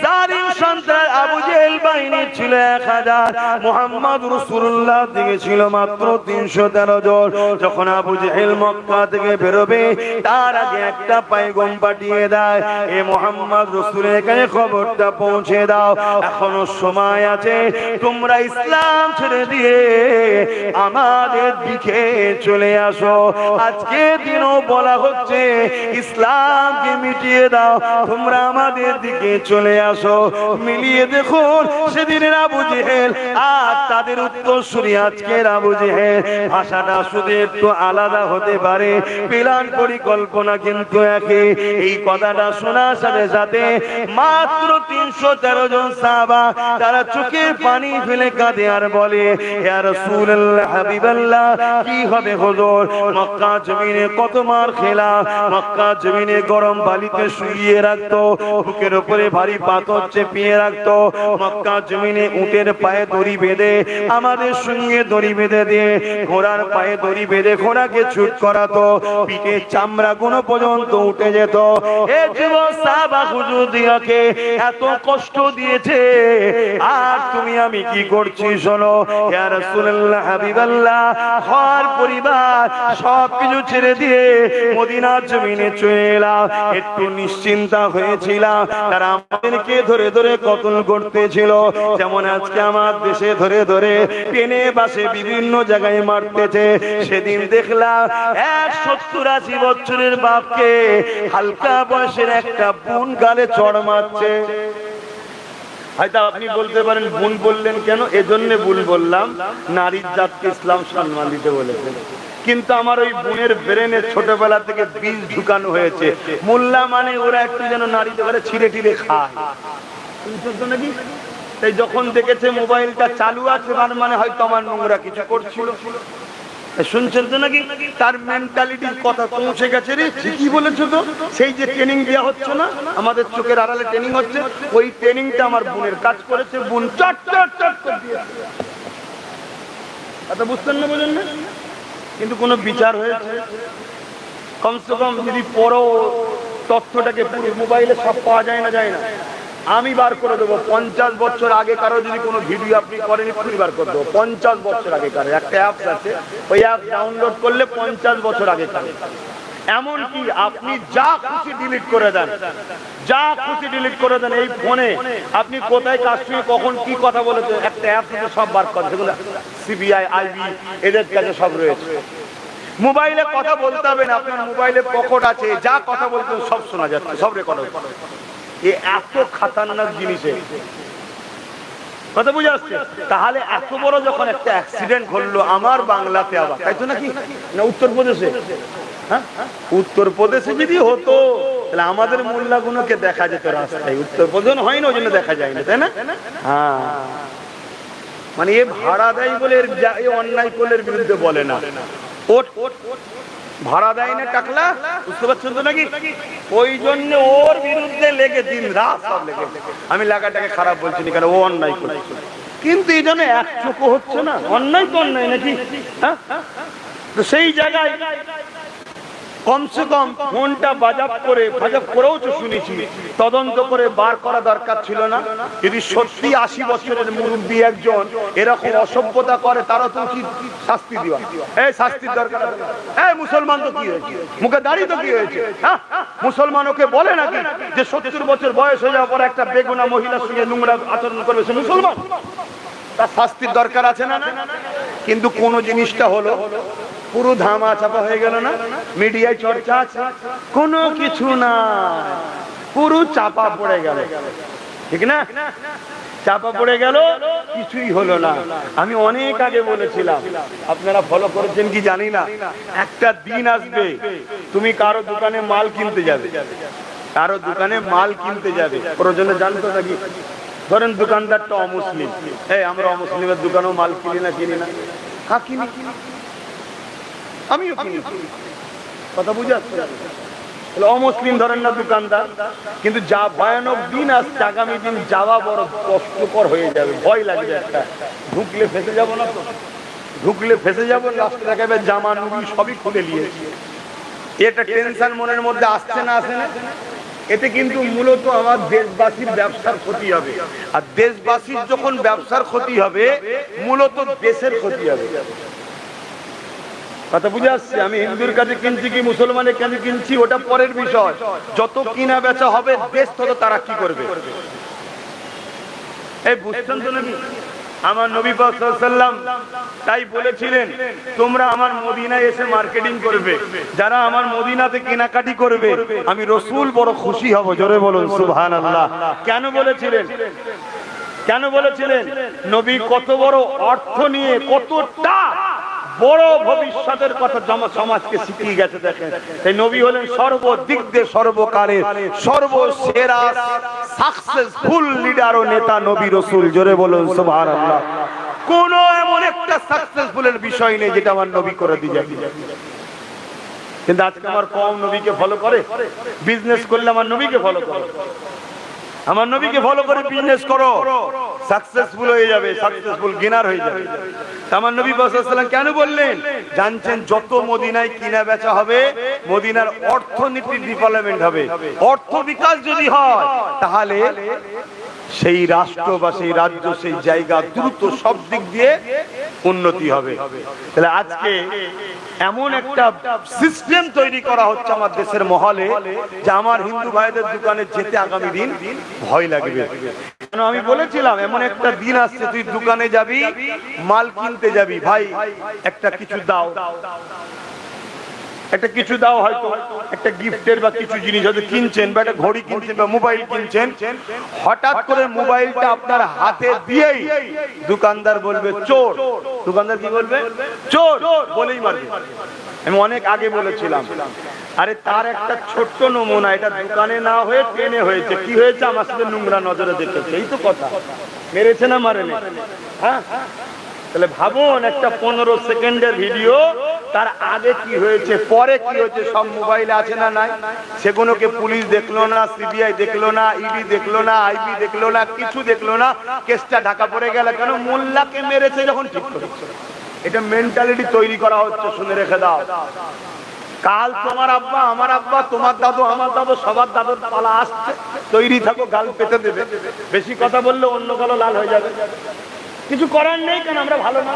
জালিম সন্ত্রাস আবু জেহেল বাহিনী ছিল 1000, মুহাম্মদ রাসূলুল্লাহ দিকে ছিল মাত্র 313 জন। যখন আবু জেহেল মক্কা থেকে বেরোবে তার আগে একটা পয়গম পাঠিয়ে দেয়, এ মুহাম্মদ রাসূলের কাছে খবরটা পৌঁছে দাও, এখনো সময় আছে, তোমরা ইসলাম ছেড়ে দিয়ে আমাদের দিকে চলে আসো। আজকে দিনও বলা হচ্ছে ইসলামকে মিটিয়ে দাও, তোমরা আমাদের দিকে চলে আসো। মিলিয়ে দেখুন সেদিন সেদিনের আবু জেহেল আর তাদের উত্তরসূরি আজকের আবু জেহেল, ভাষাটা শুধু একটু আলাদা হতে পারে, প্ল্যান পরিকল্পনা কিন্তু একই। এই কথাটা শোনার সাথে সাথে মাত্র 313 জন সাহাবা তারা চোখের পানি ফেলে কাঁদে আর বলে, ইয়া রাসূলুল্লাহ, হাবিবাল্লাহ, কি হবে হুজুর? মক্কা জমিনে কত মার খেলা, মক্কা জমিনে গরম বালিতে শুইয়ে রাখতো, বুকের উপরে ভারী পাথর চেপিয়ে রাখতো, মক্কা জমিনে উটের পায়ে দড়ি বেঁধে আমাদের সঙ্গে দড়ি বেঁধে দিয়ে ঘোড়ার পায়ে দড়ি বেঁধে ঘোড়াকে ছুট করাতো, পিঠের চামড়া গুলো পর্যন্ত উঠে যেত। এ যুবক সাহাবা হুজুর দিয়াকে এত কষ্ট দিয়েছে, আর তুমি আমি কি করছি শোনো। ইয়া রাসূলুল্লাহ, হাবিবাল্লাহ, ঘর পরিবার সবকিছু ছেড়ে দিয়ে মদিনার জমিনে চলে এলাম। একটু নিশ্চিন্তা হয়েছিলাম, তারা আমাদেরকে ধরে ধরে কতল করতেছিল, যেমন আজকে আমার দেশে ধরে ধরে টেনে বাসে বিভিন্ন জায়গায় মারতেছে। সেদিন দেখলাম 70-80 বছরের বাপকে হালকা বয়সের একটা বোন গালে চড় মারছে। হয়তো আপনি বলতে পারেন বোন বললেন কেন? এজন্য বোন বললাম, নারীর জাতকে ইসলাম সম্মান দিতে বলেছে। কিন্তু আমার ওই বোনের ব্রেনে ছোটবেলা থেকে বীজ ঢুকানো হয়েছে, মোল্লা মানে ওরা একটু যেন নারীতে পারে ছিঁড়ে টিড়ে খায় নাকি। তাই যখন দেখেছে মোবাইলটা চালু আছে, মানে হয়তো আমার নোংরা কিছু করছিল, শুনছেন তো নাকি, তার মেন্টালিটির কথা পৌঁছে গেছে। রে ঠিকই বলেছো তো, সেই যে ট্রেনিং দেওয়া হচ্ছে না, আমাদের চোখের আড়ালে ট্রেনিং হচ্ছে, ওই ট্রেনিংটা আমার বোনের কাজ করেছে। বোন চট চট চট করে দিয়েছে। কথা বুঝতেন না, বোঝেন না? কিন্তু কোনো বিচার হয়েছে? কমসে কম যদি পড়ো তথ্যটাকে পুরো মোবাইলে সব পাওয়া যায় না, যায় না, আমি বার করে দেবো। 50 বছর আগে কারো যদি কোনো ভিডিও আপনি করেন, এক্ষুনি বার করে দেবো। 50 বছর আগে কারো একটা অ্যাপস আছে, ওই অ্যাপ ডাউনলোড করলে 50 বছর আগে কারো, এমনকি আপনি যা খুশি ডিলিট করে দেন, যা খুশি ডিলিট করে দেন। এই ফোনে আপনি কোথায় কার সঙ্গে কখন কি কথা বলেছে, একটা অ্যাপ থেকে সব বার করে, যেগুলো সিবিআই, আইবি এদের কাছে সব রয়েছে। মোবাইলে কথা বলতে হবে না, আপনার মোবাইলে পকেট আছে, যা কথা বলতে সব শোনা যাচ্ছে, সব রেকর্ড হচ্ছে। এত খাতারনাক জিনিসে কথা বুঝে আসছে। তাহলে এত বড় যখন একটা অ্যাক্সিডেন্ট ঘটলো আমার বাংলাতে, আবার তাই তো নাকি, না উত্তরপ্রদেশে? হ্যাঁ, উত্তরপ্রদেশে যদি হতো তাহলে আমাদের মোল্লাগুলোকে দেখা যেত রাস্তায়। উত্তরপ্রদেশ হয় না, ওই জন্য দেখা যায় না, তাই না? হ্যাঁ, মানে এ ভাড়া দেয় বলে এ অন্যায় করলে বিরুদ্ধে বলে না, ওট ভাড়া দেয় না টাকলা, বুঝতে পারছেন তো নাকি? ওই জন্য ওর বিরুদ্ধে লেগে দিন রাত সব লেগে। আমি লাগাটাকে খারাপ বলছি না, কারণ ও অন্যায় করছে, কিন্তু এই জন্য এক চোখও হচ্ছে না। অন্যায় তো অন্যায় নাকি? হ্যাঁ, তো সেই জায়গায় কমসে কম ফোনটা বাজাব করেও তো শুনেছি, তদন্ত করে বার করা দরকার ছিল না? যদি সত্যি 80 বছরের মুরব্বী একজন এরকম অসভ্যতা করে, তারা তো উচিত শাস্তি দেওয়া। এই শাস্তির দরকার। এই মুসলমান তো কি হয়েছে, মুখে দাড়ি তো কি হয়েছে? হ্যাঁ, মুসলমান ওকে বলে নাকি যে 70 বছর বয়স হয়ে যাওয়ার পর একটা বেগুনা মহিলার সঙ্গে নোংরা আচরণ করবে সে মুসলমান? তার শাস্তির দরকার আছে না? কিন্তু কোন জিনিসটা হলো পুরো ধামা চাপা হয়ে গেল না, মিডিয়ায় চর্চা আছে, কোনো কিছু না, পুরো চাপা পড়ে গেল, ঠিক না? চাপা পড়ে গেল, কিছুই হলো না। আমি অনেক আগে বলেছিলাম, আপনারা ফলো করেছেন কি জানি না, একটা দিন আসবে তুমি কারো দোকানে মাল কিনতে যাবে, কারো দোকানে মাল কিনতে যাবে, প্রয়োজনে জানতো নাকি? ধরেন দোকানদারটা অমুসলিম, এই আমরা অমুসলিমের দোকানেও মাল কিনি না, কিনি না? হ্যাঁ কিনি, আমিও কিনি। কথা বুঝে আসছে? অমুসলিম ধরেন না দোকানদার, কিন্তু যা ভয়ানক দিন আসছে, আগামী দিন যাওয়া বড় কষ্টকর হয়ে যাবে, ভয় লাগবে একটা, ঢুকলে ফেসে যাবো না তো? ঢুকলে ফেসে যাবো, লাস্টে দেখাবে জামা নুবি সবই খুলে নিয়েছে। এটা টেনশন মনের মধ্যে আসছে না, আসে না? এতে কিন্তু মূলত আমার দেশবাসীর ব্যবসার ক্ষতি হবে, আর দেশবাসীর যখন ব্যবসার ক্ষতি হবে, মূলত দেশের ক্ষতি হবে। কথা বুঝে আসছে? আমি হিন্দুর কাছে কিনছি কি মুসলমানের কাছে কিনছি, ওটা পরের বিষয়। যত কিনা বেচা হবে, দেশ তত তারা কি করবে। এই বুঝছেন তো নাকি? আমার নবী পাক সাল্লাল্লাহু আলাইহি ওয়াসাল্লাম তাই বলেছিলেন, তোমরা আমার মদিনায় এসে মার্কেটিং করবে, যারা আমার মদিনাতে কেনাকাটি করবে আমি রাসূল বড় খুশি হব। জোরে বলুন সুবহানাল্লাহ। কেন বলেছিলেন? কেন বলেছিলেন? নবী কত বড় অর্থ নিয়ে কতটা বড় ভবিষ্যতের কথা সমাজকে শিখিয়ে গেছে। দেখেন, এই নবী হলেন সর্বদিক দিয়ে সর্বকালের সর্বসেরা সাকসেসফুল লিডার ও নেতা নবী রাসূল। জোরে বলুন সুবহানাল্লাহ। কোন এমন একটা সাকসেসফুলের বিষয় নেই যেটা আমার নবী করে দিয়ে যাবে। কিন্তু আজকে আমার কম নবীকে ফলো করে। বিজনেস করলে আমার নবীকে ফলো করে, আমার নবীকে ফলো করে বিজনেস করো, সাকসেসফুল হয়ে যাবে, সাকসেসফুল গেনার হয়ে যাবে। আমার নবী সাল্লাল্লাহু আলাইহি ওয়াসাল্লাম কেন বললেন? জানছেন যত মদিনায় কিনা বেচা হবে, মদিনার অর্থনীতি ডেভেলপমেন্ট হবে। অর্থ বিকাশ যদি হয় তাহলে সেই রাষ্ট্র বা সেই রাজ্য, সেই জায়গা দ্রুত সব দিক দিয়ে উন্নতি হবে। তাহলে আজকে এমন একটা সিস্টেম তৈরি করা হচ্ছে আমার দেশের মহলে যে আমার হিন্দু ভাইদের দোকানে যেতে আগামী দিন ভয় লাগবে। কেন? আমি বলেছিলাম এমন একটা দিন আসছে, তুই দোকানে যাবি, মাল কিনতে যাবি, ভাই একটা কিছু দাও, একটা কিছু দাও, হয়তো একটা গিফটের বা কিছু জিনিস হয়তো কিনছেন, বা একটা ঘড়ি কিনছেন বা মোবাইল কিনছেন, হঠাৎ করে মোবাইলটা আপনার হাতে দিয়েই দোকানদার বলবে চোর। দোকানদার কি বলবে? চোর বলেই মারবে। আমি অনেক আগে বলেছিলাম, আরে তার একটা ছোট্ট নমুনা, এটা দোকানে না হয়ে ট্রেনে হয়েছে। কি হয়েছে? আমার সাথে নোংরা নজরে দেখেছে, এই তো কথা। মেরেছে না মারেনি? হ্যাঁ, তাহলে ভাবুন, একটা 15 সেকেন্ডের ভিডিও, তার আগে কি হয়েছে, পরে কি হয়েছে, সব মোবাইলে আছে না নাই? সেগুলোকে পুলিশ দেখলো না, সিবিআই দেখলো না, ইডি দেখলো না, আইবি দেখলো না, কিছু দেখলো না, কেসটা ঢাকা পড়ে গেল। কেন? মোল্লাকে মেরেছে যখন ঠিক করেছে। এটা মেন্টালিটি তৈরি করা হচ্ছে, শুনে রেখে দাও। কাল তোমার আব্বা, আমার আব্বা, তোমার দাদু, আমার দাদু, সবার দাদুর পালা আসছে। তৈরি থাকো, গাল পেতে দেবে। বেশি কথা বললে অন্য কালো লাল হয়ে যাবে। কিছু করার নেই, কারণ আমরা ভালো না।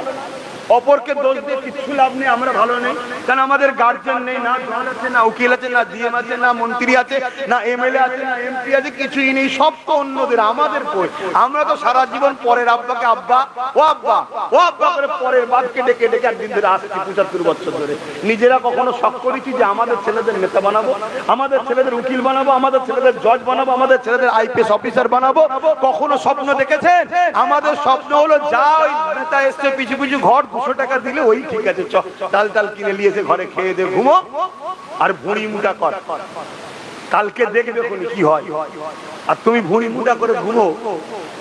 অপরকে দোষ দিয়ে কিছু লাভ নেই, আমরা ভালো নেই। কারণ আমাদের গার্জেন নেই, না জজ আছে, না উকিল আছে, না জিএম আছে, না মন্ত্রী আছে, না এমএলএ আছে, না এমপি আছে, কিছুই নেই। সব তো অন্যদের, আমাদের কই? আমরা তো সারা জীবন পরের আব্বাকে আব্বা, ও আব্বা, ও আব্বা করে পরের বাপকে ডেকে ডেকে একদিন ধরে আসছি 75 বছর ধরে। নিজেরা কখনো শখ করেছি যে আমাদের ছেলেদের নেতা বানাবো, আমাদের ছেলেদের উকিল বানাবো, আমাদের ছেলেদের জজ বানাবো, আমাদের ছেলেদের আইপিএস অফিসার বানাবো? কখনো স্বপ্ন দেখেছেন? আমাদের স্বপ্ন হলো যা ওই নেতা এসছে পিছু পিছু ঘর 200 টাকা দিলে ওই ঠিক আছে, ডাল টাল কিনে নিয়েছে, ঘরে খেয়ে দে, ঘুমো আর ভুঁড়ি মুটা কর, কালকে দেখবে কি হয়। আর তুমি ভুঁড়ি মুটা করে ঘুমো,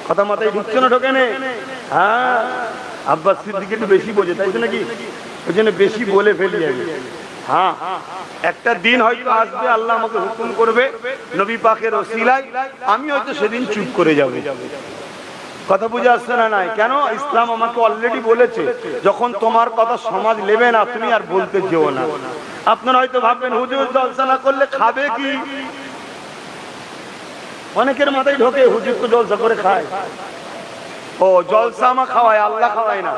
কথা মাথায় ঢুকছে না? ঢোকে নেই? হ্যাঁ, আব্বাস সিদ্দিক একটু বেশি বোঝে, তাই তো নাকি? ওই জন্য বেশি বলে ফেলি আমি। হ্যাঁ, একটা দিন হয়তো আসবে, আল্লাহ আমাকে হুকুম করবে নবী পাকের ওসিলায়, আমি হয়তো সেদিন চুপ করে যাবে। কথা বুঝে আসছে না? নাই কেন? ইসলাম আমাকে অলরেডি বলেছে, যখন তোমার কথা সমাজ নেবে না, তুমি আর বলতে যেও না। আপনারা হয়তো ভাববেন হুজুর জলসা না করলে খাবে কি? অনেকের মাথায় ঢোকে হুজুর তো জলসা করে খায়। ও জলসা আমার খাওয়ায়, আল্লাহ খাওয়ায় না।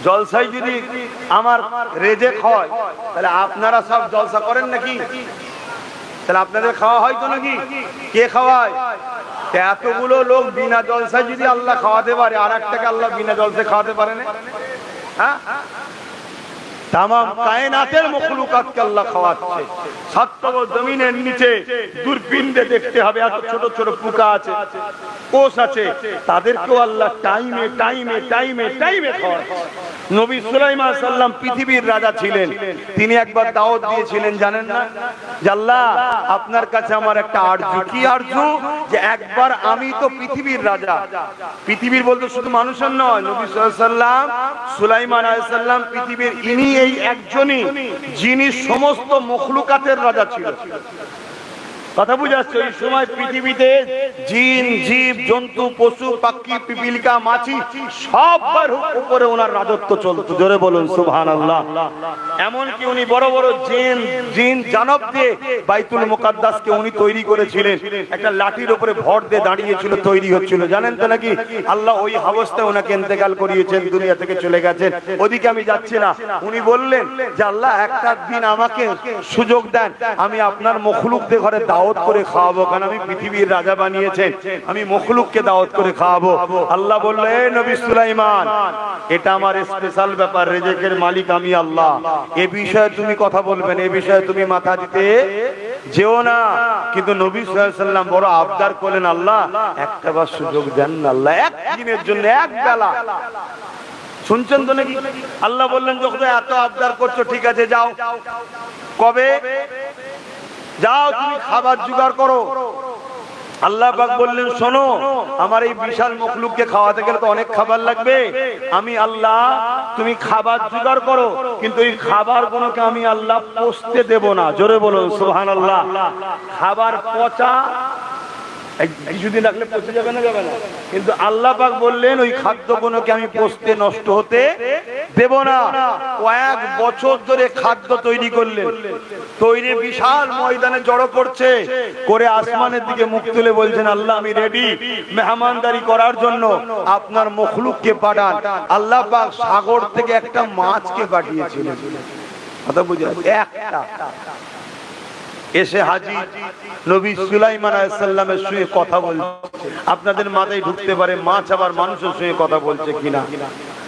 জলসাই যদি আমার রেজেক হয়, তাহলে আপনারা সব জলসা করেন নাকি? তাহলে আপনাদের খাওয়া হয় তো নাকি? কে খাওয়ায়? এতগুলো লোক বিনা জলসায় যদি আল্লাহ খাওয়াতে পারে, আর একটাকে আল্লাহ বিনা জলসায় খাওয়াতে পারে না? হ্যাঁ, তামাম কায়নাতের মখলুকাতকে আল্লাহ খাওয়াচ্ছে। সাততম জমিনের নিচে দূরবীনে দেখতে হবে, এত ছোট ছোট পোকা আছে, কোষ আছে, তাদেরকেও আল্লাহ টাইমে টাইমে টাইমে টাইমে খাওয়াচ্ছে। নবী সুলাইমান আলাইহিস সালাম পৃথিবীর রাজা ছিলেন। তিনি একবার দাওয়াত দিয়েছিলেন, জানেন না? যে আল্লাহ, আপনার কাছে আমার একটা আরজু। কি আরজু? যে একবার আমি তো পৃথিবীর রাজা। পৃথিবীর বলতে শুধু মানুষের নয়, নবী সাল্লাল্লাহু আলাইহি সাল্লাম, সুলাইমান আলাইহিস সালাম পৃথিবীর ইনি এই একজনই যিনি সমস্ত মখলুকাতের রাজা ছিল। কথা বুঝে আসছে? ওই সময় পৃথিবীতে জিন, জীব, জন্তু, পশু, পাখি, পিপিলিকা, মাছি সবার উপরে ওনার রাজত্ব চলতো। জোরে বলুন সুবহানাল্লাহ। এমনকি উনি বড় বড় জিন জানব দিয়ে বাইতুল মুকাদ্দাসকে উনি তৈরি করেছিলেন। একটা লাঠির উপরে ভর দিয়ে দাঁড়িয়েছিল, তৈরি হচ্ছিল, জানেন তো নাকি? আল্লাহ ওই অবস্থায় ওনাকে ইন্তেকাল করিয়েছেন, দুনিয়া থেকে চলে গেছেন। ওদিকে আমি যাচ্ছি না। উনি বললেন যে আল্লাহ, একটা দিন আমাকে সুযোগ দেন, আমি আপনার মখলুকদের ঘরে দাও দাওয়াত করে খাওয়াবো, কারণ আমি পৃথিবীর রাজা বানিয়েছেন, আমি মখলুককে দাওয়াত করে খাওয়াবো। আল্লাহ বললেন, হে নবী সুলাইমান, এটা আমার স্পেশাল ব্যাপার, রিজিকের মালিক আমি আল্লাহ, এ বিষয়ে তুমি কথা বলবেন, এ বিষয়ে তুমি মাথা দিতে যেও না। কিন্তু নবী সাল্লাল্লাহু আলাইহি ওয়াসাল্লাম বড় আবদার করলেন, আল্লাহ একটা বার সুযোগ দেন না, আল্লাহ একদিনের জন্য, এক বেলা। শুনছেন তো নাকি? আল্লাহ বললেন, যখন এত আবদার করছো, ঠিক আছে যাও। কবে? যাও তুমি খাবার জোগাড় করো। আল্লাহ পাক বললেন, শোনো, আমার এই বিশাল মখলুককে খাওয়াতে গেলে তো অনেক খাবার লাগবে, আমি আল্লাহ, তুমি খাবার জোগাড় করো, কিন্তু এই খাবার গুলোকে আমি আল্লাহ পচতে দেব না। জোরে বলুন সুবহানাল্লাহ। খাবার পচা কিছুদিন রাখলে পচে যাবে না, যাবে না, কিন্তু আল্লাহ পাক বললেন ওই খাদ্যগুলোকে আমি পচতে, নষ্ট হতে দেব না। কয়েক বছর ধরে খাদ্য তৈরি করলেন, তৈরি বিশাল ময়দানে জড়ো করছে, করে আসমানের দিকে মুখ তুলে বলছেন, আল্লাহ আমি রেডি মেহমানদারি করার জন্য, আপনার মখলুককে পাঠান। আল্লাহ পাক সাগর থেকে একটা মাছকে পাঠিয়েছিলেন, কথা বুঝে একটা এসে হাজির নবী সুলাইমান আলাইহিস সালামের সঙ্গে কথা বলছে। আপনাদের মাথায় ঢুকতে পারে মাছ আবার মানুষের সঙ্গে কথা বলছে কিনা।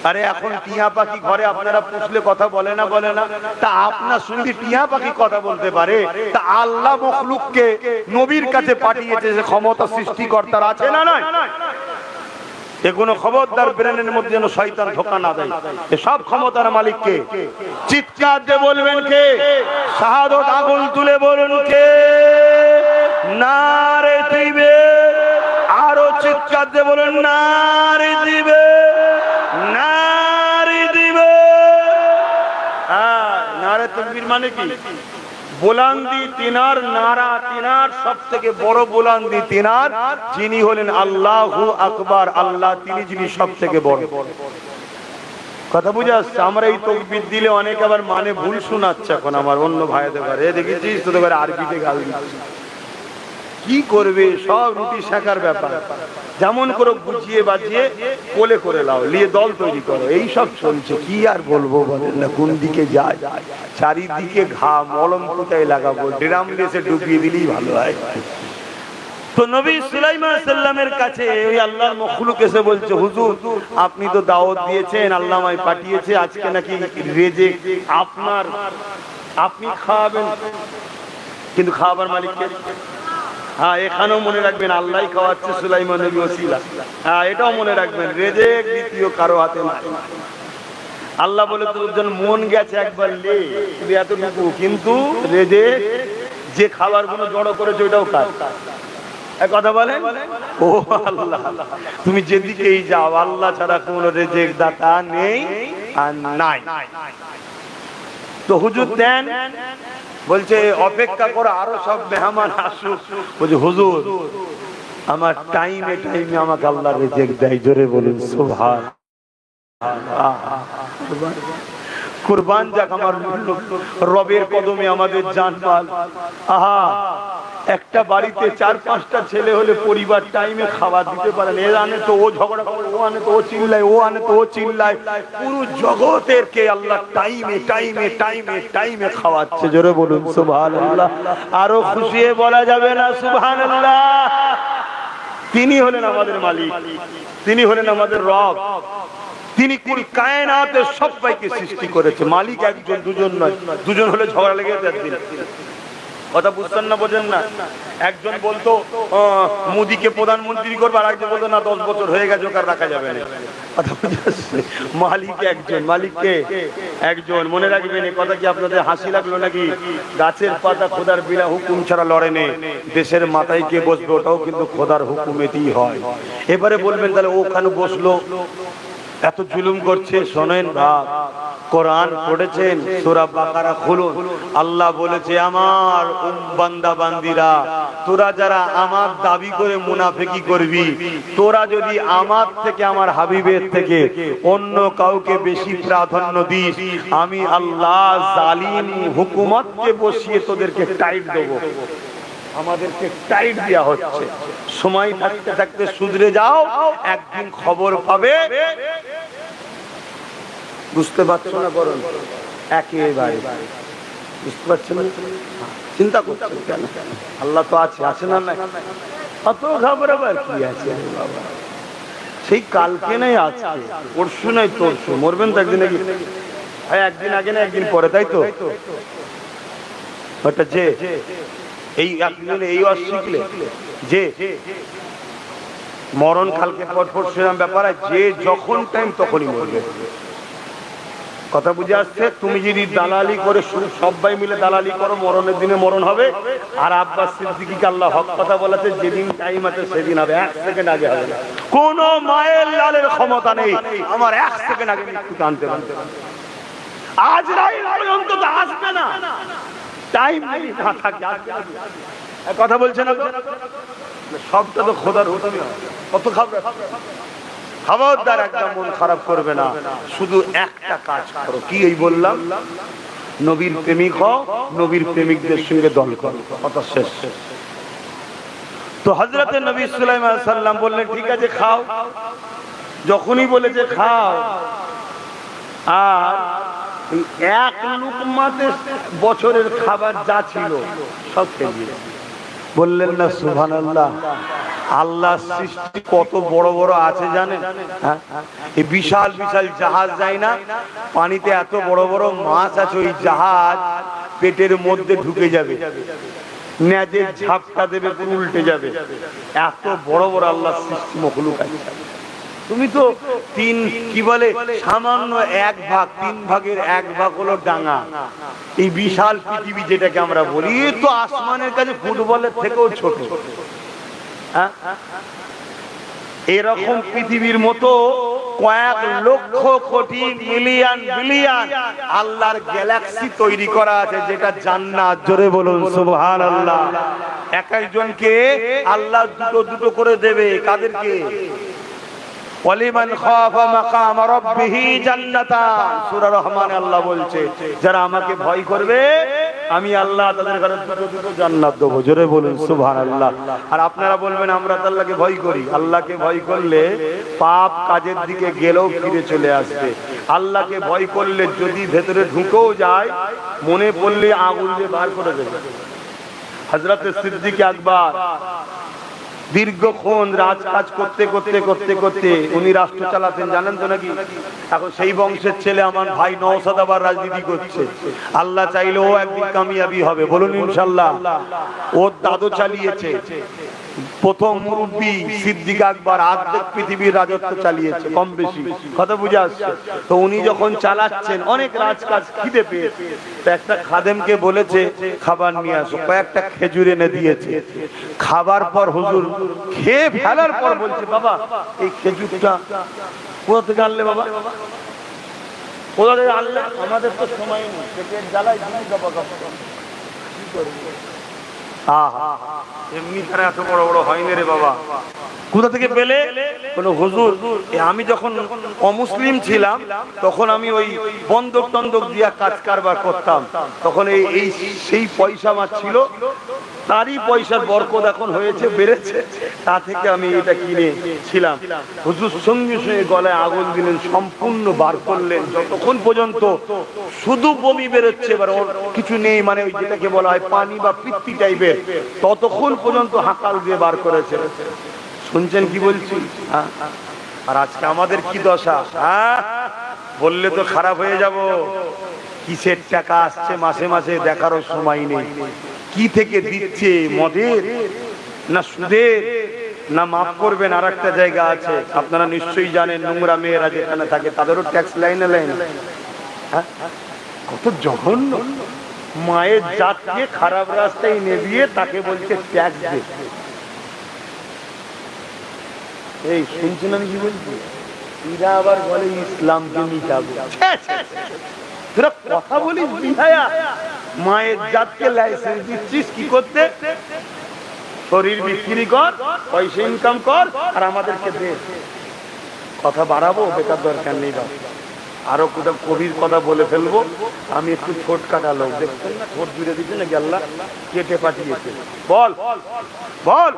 আরে এখন টিয়া পাখি ঘরে আপনারা পুষলে কথা বলে না, বলে না? তা আপনার সঙ্গে টিয়া পাখি কথা বলতে পারে, তা আল্লাহ মখলুককে নবীর কাছে পাঠিয়েছে, যে ক্ষমতা সৃষ্টিকর্তার আছে না নাই? এগুলো খবরদার ব্রেনের মধ্যে যেন শয়তান ধোঁকা না দেয়। সব ক্ষমতার মালিক কে? চিৎকার দিয়ে বলবেন কে? শাহাদাত আগুন তুলে বলুন কে? নারে দিবে, আরো চিৎকার দিয়ে বলুন নারে দিবে, নারে দিবে। হ্যাঁ, নারে তাকবীর মানে কি? বুলন্দি তিনার নারা, তিনার সব থেকে বড় বুলন্দি তিনার, যিনি হলেন আল্লাহু আকবার, আল্লাহ তিনি যিনি সব থেকে বড়। কথা বুঝে আসছে? আমরা এই তাকবীর দিলে অনেক আবার মানে ভুল শোনাচ্ছে। এখন আমার অন্য ভাইদের ঘরে দেখেছিস তো, ঘরে আরবিতে গাল দিচ্ছে, কি করবে? সব রুটি শেখার ব্যাপার, যেমন করে বুঝিয়ে বাজিয়ে কোলে করে লাও, নিয়ে দল তৈরি করো, এই সব চলছে। কি আর বলবো বলেন না? কোন দিকে যায়? চারিদিকে ঘা, মলম কোথায় লাগাবো? ড্রাম দেশে ডুবিয়ে দিলেই ভালো হয়। তো নবী সুলাইমান আলাইহিস সালামের কাছে ওই আল্লাহর মখলুক এসে বলছে, হুজুর আপনি তো দাওয়াত দিয়েছেন, আল্লাহ আমায় পাঠিয়েছে, আজকে নাকি রিজিক আপনার, আপনি খাওয়াবেন, কিন্তু খাওয়াবার মালিক কে? হ্যাঁ, এখানেও মনে রাখবেন আল্লাহই খাওয়াচ্ছে সুলাইমান নবীর ওসিলা। হ্যাঁ, এটাও মনে রাখবেন, রিজিক দ্বিতীয় কারো হাতে না। আল্লাহ বলে, তোর জন্য মন গেছে একবার লে, শুধু এতটুকু, কিন্তু রিজিক যে খাবারগুলো জড়ো করেছে ওইটাও কাজ। কথা বলেন, ও আল্লাহ, তুমি যেদিকেই যাও আল্লাহ ছাড়া কোন রিজিক দাতা নেই আর নাই। তো হুজুর দেন, বলছে অপেক্ষা করো, আরো সব মেহমান আসুক। বলছে হুজুর আমার টাইমে টাইমে আমাকে আল্লাহ রিজিক দেয়। জোরে বলুন সুবহানাল্লাহ। কুরবান যাক আমার রবের কদমে আমাদের জানমাল। আহা, একটা বাড়িতে 4-5টা ছেলে হলে পরিবার টাইমে খাবার দিতে পারে না। এ আনে তো ও ঝগড়া করে, ও আনে তো ও চিল্লায়, ও আনে তো ও চিল্লায়। পুরো জগতের কে আল্লাহ টাইমে টাইমে টাইমে টাইমে খাওয়াচ্ছে। জোরে বলুন সুবহানাল্লাহ। আরো খুশি বলা যাবে না সুবহানাল্লাহ। তিনি হলেন আমাদের মালিক, তিনি হলেন আমাদের রব, তিনি কুল কায়নাতের সবাইকে সৃষ্টি করেছে। মালিক একজন, দুজন নয়। দুজন হলে ঝগড়া লেগে যাচ্ছে। কথা বুঝছেন না, বোঝেন না? একজন বলতো মোদিকে প্রধানমন্ত্রী করবে, আর একজন বলতো না 10 বছর হয়ে গেছে ওকে রাখা যাবে না। কথা বুঝে আসছে? মালিক একজন, মালিককে একজন। মনে রাখবেন, এই কথা কি আপনাদের হাসি লাগলো নাকি? গাছের পাতা খোদার বিনা হুকুম ছাড়া লড়ে নে। দেশের মাথায় কে বসবে ওটাও কিন্তু খোদার হুকুমেতেই হয়। এবারে বলবেন তাহলে ওখানে বসলো, এত জুলুম করছে। শোনেন ভাব, কোরআন পড়েছেন, সূরা বাকারা খুলুন। আল্লাহ বলেছে, আমার বান্দা বান্দিরা, তোরা যারা আমার দাবি করে মুনাফিকি করবি, তোরা যদি আমার থেকে, আমার হাবিবের থেকে অন্য কাউকে বেশি প্রাধান্য দিস, আমি আল্লাহ জালিম হুকুমতকে বসিয়ে তোদেরকে টাইট দেবো। আমাদেরকে টাইট দেওয়া হচ্ছে। সময় থাকতে থাকতে শুধরে যাও, একদিন খবর পাবে। বুঝতে পারছো না? বরং একেবারে বুঝতে পারছেন? চিন্তা করছেন কেন? আল্লাহ তো আছে, আছে না? না অত ঘাবড়াবার কি আছে বাবা? সেই কালকে নাই আজকে, পরশু নাই তরশু, মরবেন তো একদিন, একদিন আগে না একদিন পরে, তাই তো? ওটা যে এই এই শিখলে যে মরণ কালকে পর পরশু ব্যাপার, যে যখন টাইম তখনই মরবে। কথা বুঝে আসছে? তুমি যদি দালালি করে সবাই মিলে দালালি করো, মরণের দিনে মরণ হবে। আর আব্বাস সিদ্দিকীকে আল্লাহ হক কথা বলেছে, যেদিন টাইম আছে সেদিন হবে, 1 সেকেন্ড আগে হবে না। কোন মায়ের লালের ক্ষমতা নেই আমার 1 সেকেন্ড আগে মৃত্যুকে আনতে পারবে। আজ রাইল পর্যন্ত আসবে না, টাইম নেই, না থাকে কথা বলছে না? সবটা তো খোদার হুকুম, কত খবরদার একদম মন খারাপ করবে না, শুধু একটা কাজ করো, কি এই বললাম, নবীর প্রেমিক হও, নবীর প্রেমিকদের সঙ্গে দল করো, কথা শেষ। তো হযরতে নবী সুলাইমান আলাইহিস সালাম বললেন ঠিক আছে খাও। যখনই বলেছে খাও, আর এক লুকমাতে বছরের খাবার যা ছিল সব খেয়ে দিল। বললেন না সুবহানাল্লাহ? আল্লাহ সৃষ্টি কত বড় বড় আছে জানেন? এই বিশাল বিশাল জাহাজ যায় না পানিতে, এত বড় বড় মাছ আছে, ওই জাহাজ পেটের মধ্যে ঢুকে যাবে, নেজের ঝাপটা দেবে, পুরো উল্টে যাবে। এত বড় বড় আল্লাহ সৃষ্টি মখলুক আছে। তুমি তো কি বলে সামান্য 1 ভাগ, 3 ভাগের 1 ভাগ হলো ডাঙা। এই বিশাল পৃথিবী যেটাকে আমরা বলি, তো আসমানের কাছে ফুটবলের থেকেও ছোট। এরকম পৃথিবীর মতো কয়েক লক্ষ কোটি মিলিয়ন বিলিয়ন আল্লাহর গ্যালাক্সি তৈরি করা আছে, যেটা জান্নাত। জোরে বলুন সুবহানাল্লাহ। এক একজনকে আল্লাহ দুটো দুটো করে দেবে। কাদেরকে? ওয়ালিমান খাফা মাকাম রাব্বিহি জান্নাতান, সূরা রহমানে আল্লাহ বলছে, যারা আমাকে ভয় করবে আমি আল্লাহ তাদের ঘরে দুটো দুটো জান্নাত দেব। জোরে বলুন সুবহানাল্লাহ। আর আপনারা বলবেন আমরা তো আল্লাহকে ভয় করি। আল্লাহকে ভয় করলে পাপ কাজের দিকে গেলেও ফিরে চলে আসবে। আল্লাহকে ভয় করলে যদি ভেতরে ঢুকেও যায়, মনে পড়লে আগুন দিয়ে বার করে দেবে। হযরত সিদ্দিক আকবর দীর্ঘক্ষণ রাজকাজ করতে করতে করতে করতে উনি রাষ্ট্র চালাতেন, জানেন তো নাকি? এখন সেই বংশের ছেলে আমার ভাই নওশাদ আবার রাজনীতি করছে। আল্লাহ চাইলে ও একদিন কামিয়াবি হবে, বলুন ইনশাআল্লাহ। ওর দাদু চালিয়েছে, প্রথম মুরব্বী সিদ্দিক আকবর অর্ধেক পৃথিবীর রাজত্ব চালিয়েছে, কম বেশি, কথা বুঝে আসছে। তো উনি যখন চালাচ্ছেন, অনেক রাজকাজ খিদে পেয়েছে, তো একটা খাদেমকে বলেছে খাবার নিয়ে আসো, কয়েকটা খেজুর এনে দিয়েছে। খাবার পর হুজুর খেয়ে ফেলার পর বলছে, বাবা এই খেজুরটা কোথা থেকে আনলে? বাবা কোথা থেকে আনলে? আমাদের তো সময় নেই, পেটের জ্বালায় দিন কি করবো? এমনি তারা এত বড় বড় হয়নি রে বাবা, কোথা থেকে পেলে? বলে হুজুর আমি যখন অমুসলিম ছিলাম তখন আমি ওই বন্ধক টন্দক দিয়া কাজ কারবার করতাম, তখন এই সেই পয়সা আমার ছিল, তারই পয়সার বরকত এখন হয়েছে, বেড়েছে, তা থেকে আমি এটা কিনেছিলাম। হুজুর সঙ্গে সঙ্গে গলায় আগুন দিলেন, সম্পূর্ণ বার করলেন, যতক্ষণ পর্যন্ত শুধু বমি বেরোচ্ছে, এবার ওর কিছু নেই, মানে ওই যেটাকে বলা হয় পানি বা পিত্তি টাইপের, ততক্ষণ পর্যন্ত হাকাল দিয়ে বার করেছে। শুনছেন কি বলছি? আর আজকে আমাদের কি দশা, বললে তো খারাপ হয়ে যাব। কিসের টাকা আসছে মাসে মাসে দেখারও সময় নেই, কি থেকে দিচ্ছে, মদের না সুদের না, মাফ করবেন আর একটা জায়গা আছে আপনারা নিশ্চয়ই জানেন, নোংরা মেয়েরা যেখানে থাকে তাদেরও ট্যাক্স লাইনে লাইনে। কত জঘন্য! মায়ের জাতকে খারাপ রাস্তায় নেবিয়ে তাকে বলছে ট্যাক্স দে। এই শুনছেন আমি কি বলছি? এরা আবার বলে ইসলামকে মিটাবো। তোরা কথা বলিস বিহায়া, মায়ের জাতকে লাইসেন্স দিচ্ছিস কি করতে? শরীর বিক্রি কর, পয়সা ইনকাম কর, আর আমাদেরকে দে। কথা বাড়াবো, বেকার দরকার নেই। আরো কোথাও কবির কথা বলে ফেলবো। আমি একটু ঠোঁট কাটা লোক, দেখছেন না ঠোঁট জুড়ে দিচ্ছে নাকি আল্লাহ কেটে পাঠিয়েছে। বল বল,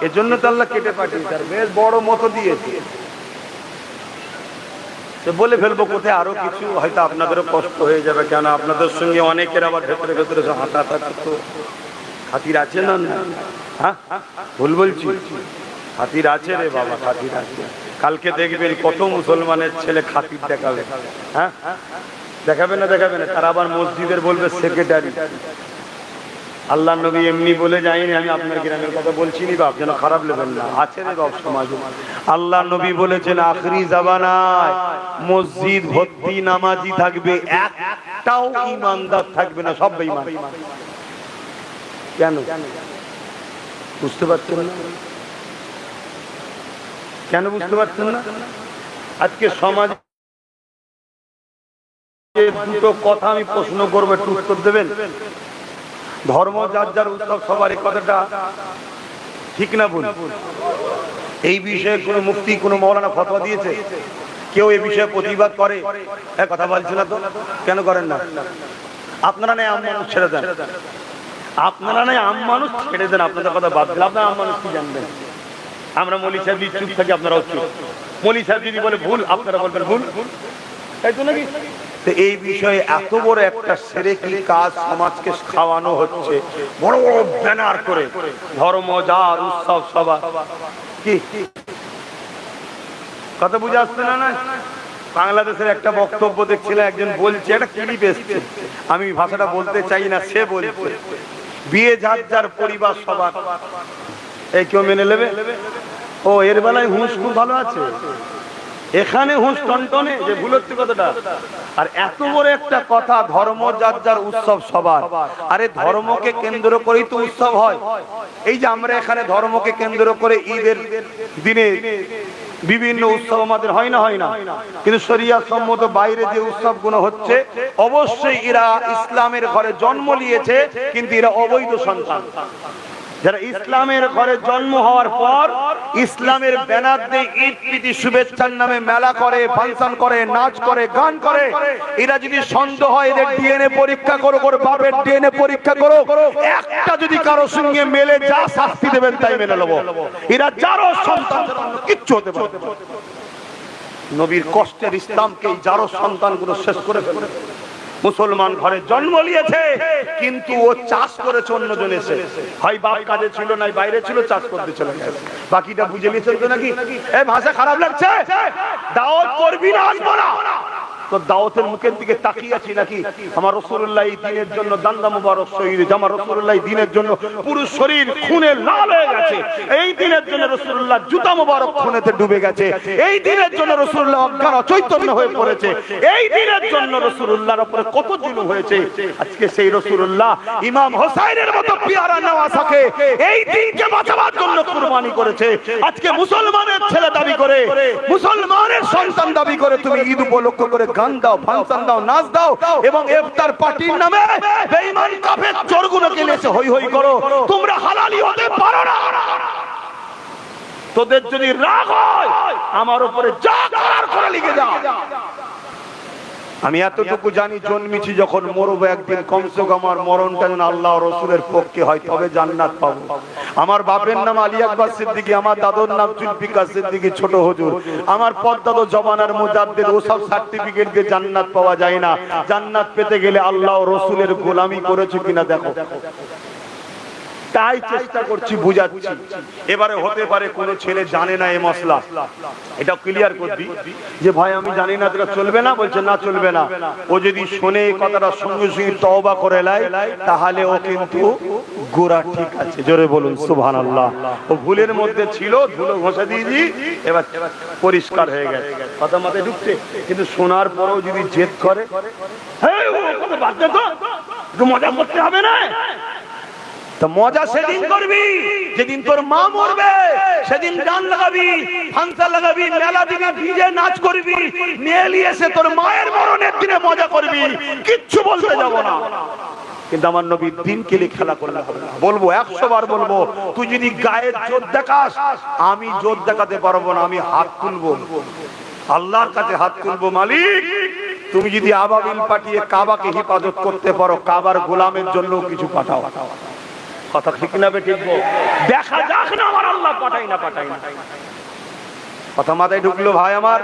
এজন্য তো আল্লাহ কেটে পাঠিয়েছে, আর বেশ বড় মতো দিয়েছে। বলে ফেলবো কোথায় আরো কিছু, হয়তো আপনাদেরও কষ্ট হয়ে যাবে, কেন আপনাদের সঙ্গে অনেকের আবার ভেতরে ভেতরে হাঁটাহাঁটি তো খাতির আছে না? হ্যাঁ, ভুল বলছি? খাতির আছে রে বাবা, খাতির আছে। কালকে দেখবেন কত মুসলমানের ছেলে খাতির দেখাবে। হ্যাঁ, দেখাবে না? দেখাবে না? তারা আবার মসজিদের বলবে সেক্রেটারি। আল্লাহ নবী এমনি বলে যায়নি, আমি আপনার গ্রামের কথা বলছি নি বাপ, যেন খারাপ নেবেন না, আছে রে বাপ সমাজে। আল্লাহ নবী বলেছেন আখরি জামানায় মসজিদ ভর্তি নামাজি থাকবে, একটাও ইমানদার থাকবে না, সব বেঈমান। কেন বুঝতে পারছেন না? কেন বুঝতে পারছেন না? আজকে সমাজ দুটো কথা আমি প্রশ্ন করবো, একটু উত্তর দেবেন। ধর্ম যার যার উৎসব সবার, এই কথাটা ঠিক না ভুল? এই বিষয়ে কোনো মুফতি, কোনো মৌলানা ফতোয়া দিয়েছে? কেউ এই বিষয়ে প্রতিবাদ করে? কথা বলছে না তো, কেন করেন না? আপনারা নেই আম মানুষ ছেড়ে দেন, আপনারা নেই আম মানুষ ছেড়ে দেন, আপনাদের কথা বাদ দিন। আপনারা আম মানুষ কি জানবেন? আমরা মৌলী সাহেব যদি চুপ থাকি, আপনারাও চুপ। মৌলী সাহেব যদি বলে ভুল, আপনারা বলবেন ভুল, তাই তো নাকি? এই বিষয়ে এত বড় একটা সেরেকি কাজ সমাজকে খাওয়ানো হচ্ছে, বড় বড় ব্যানার করে, ধর্ম যার উৎসব সবার। কি কথা বুঝে আসছে না? না, বাংলাদেশের একটা বক্তব্য দেখছিলাম, একজন বলছে, একটা ক্লিপ এসছে, আমি ভাষাটা বলতে চাই না, সে বলছে বিয়ে যার যার পরিবার সবার, এই কেউ মেনে নেবে? ও এর বেলায় হুঁশ খুব ভালো আছে, এখানে হুঁশ টনটনে, যে ভুল হচ্ছে কথাটা। আর এত বড় একটা কথা, ধর্ম যার যার উৎসব সবার। আরে ধর্মকে কেন্দ্র করেই তো উৎসব হয়। এই যে আমরা এখানে ধর্মকে কেন্দ্র করে ঈদের দিনে বিভিন্ন উৎসব আমাদের হয় না? হয় না? কিন্তু শরিয়াত সম্মত বাইরে যে উৎসবগুলো হচ্ছে, অবশ্যই এরা ইসলামের ঘরে জন্ম নিয়েছে, কিন্তু এরা অবৈধ সন্তান। যারা ইসলামের ঘরে জন্ম হওয়ার পর ইসলামের ব্যানার দিয়ে ঈদ প্রীতি শুভেচ্ছার নামে মেলা করে, ফাংশন করে, নাচ করে, গান করে, এরা যদি সন্দেহ হয়, এদের ডিএনএ পরীক্ষা করো, বাপের ডিএনএ পরীক্ষা করো, একটা যদি কারো সঙ্গে মেলে, যা শাস্তি দেবেন তাই মেনে নেবো। এরা যারও সন্তান, কিচ্ছু হতে পারে। নবীর কষ্টের ইসলামকে যারও সন্তানগুলো শেষ করে ফেলে। মুসলমান ঘরে জন্ম নিয়েছে, কিন্তু ও চাষ করেছে অন্যজন এসে, হয় বাপ কাজে ছিল, নাই বাইরে ছিল, চাষ করতে চলে গেছে। বাকিটা বুঝে নিয়েছেন তো নাকি? এই ভাষা খারাপ লাগছে? দাওয়াত করবি না, আসবো না। তো দাওয়াতের মুখের দিকে তাকিয়ে আছি নাকি? আমার রাসূলুল্লাহ এই দ্বীনের জন্য দান্দা মুবারক শহীদ, আমার রাসূলুল্লাহ এই দ্বীনের জন্য পুরো শরীর খুনে লাল হয়ে গেছে, এই দ্বীনের জন্য রাসূলুল্লাহ জুতা মুবারক খুনেতে ডুবে গেছে, এই দ্বীনের জন্য রাসূলুল্লাহ অজ্ঞান অচৈতন্য হয়ে পড়েছে, এই দ্বীনের জন্য রাসূলুল্লাহর উপরে কত জুলুম হয়েছে। আজকে সেই রাসূলুল্লাহ ইমাম হোসেনের মতো পেয়ারা নওয়াজকে এই দ্বীনকে বাঁচাবার জন্য কুরবানি করেছে। আজকে মুসলমানের ছেলে দাবি করে, মুসলমানের সন্তান দাবি করে, তুমি ঈদ উপলক্ষ করে গান দাও, ফাংশন দাও, নাচ দাও, এবং ইফতার পার্টির নামে বেঈমান কাফের চোরগুলোকে এসে হই হই করো। তোমরা হালালি হতে পারো না। তোদের যদি রাগ হয়, আমার উপরে যা করার করে লিখে যাও। আমি এতটুকু জানি, জন্মেছি যখন মরবো একদিন, কমসে কম আমার মরণটা যেন আল্লাহ রসুলের পক্ষে হয়, তবে জান্নাত পাবো। আমার বাপের নাম আলী আকবর সিদ্দিকী, আমার দাদুর নাম জুলফিকার সিদ্দিকী ছোট হুজুর, আমার পদ্মাদ জমানার মুজাদ্দিদ, ওসব সার্টিফিকেট দিয়ে জান্নাত পাওয়া যায় না। জান্নাত পেতে গেলে আল্লাহ রসুলের গোলামি করেছো কিনা দেখো। তাই চেষ্টা করছি, বুঝাচ্ছি। এবারে হতে পারে কোন ছেলে জানে না এই মশলা, এটা ক্লিয়ার করবি যে ভাই আমি জানি না, এটা চলবে না। বলছে না, চলবে না। ও যদি শুনে এই কথাটা সঙ্গে সঙ্গে তওবা করে নেয়, তাহলে ও কিন্তু গোরা ঠিক আছে। জোরে বলুন সুবহানাল্লাহ। ও ভুলের মধ্যে ছিল, ধুলো ঘষে দিয়েছি, এবার পরিষ্কার হয়ে গেছে। কথা মাথায় ঢুকছে, কিন্তু শোনার পরেও যদি জেদ করে, মজা করতে হবে না। তো মজা সেদিন করবি যেদিন তোর মা মরবে, সেদিন গান লাগাবি, ফাংশন লাগাবি, মেলা দিবি, ভিজে নাচ করবি, মেয়ে এসে তোর মায়ের মরণের দিনে মজা করবি, কিচ্ছু বলতে যাব না। কিন্তু আমার নবীর দিনকে নিয়ে খেলা করলে হবে না। বলবো 100 বার বলবো, তুই যদি গায়ের জোর দেখাস, আমি জোর দেখাতে পারবো না। আমি হাত তুলবো, আল্লাহর কাছে হাত তুলবো, মালিক তুমি যদি আবাবিল পাঠিয়ে কাবাকে হেফাজত করতে পারো, কাবার গোলামের জন্য কিছু পাঠাও। কথা ঠিক না বে ঠিক? দেখা যাক না আমার আল্লাহ পাঠাই না পাঠাই না। কথা মাথায় ঢুকলো ভাই আমার?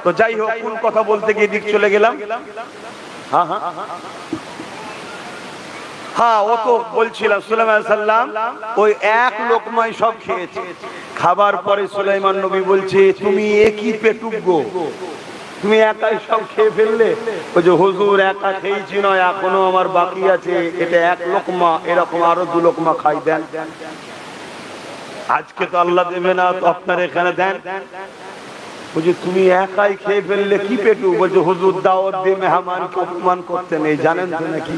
তো যাই হোক, কোন কথা বলতে গিয়ে দিক চলে গেলাম। হ্যাঁ হ্যাঁ হ্যাঁ, ও তো বলছিলাম সুলাইমান আলাইহিস সালাম ওই এক লোকমাই সব খেয়েছে। খাবার পরে সুলাইমান নবী বলছে, তুমি একই পেটুক গো, তুমি একাই সব খেয়ে ফেললে? ওই যে হুজুর একা খেয়েছি নয়, এখনো আমার বাকি আছে, এটা এক লোকমা, এরকম আরো 2 লোকমা খাই দেন। আজকে তো আল্লাহ দেবে না, তো আপনার এখানে দেন। বলছে তুমি একাই খেয়ে ফেললে, কি পেটু? বলছে হুজুর দাওয়াত দিয়ে মেহমানকে অপমান করতে নেই, জানেন তো নাকি?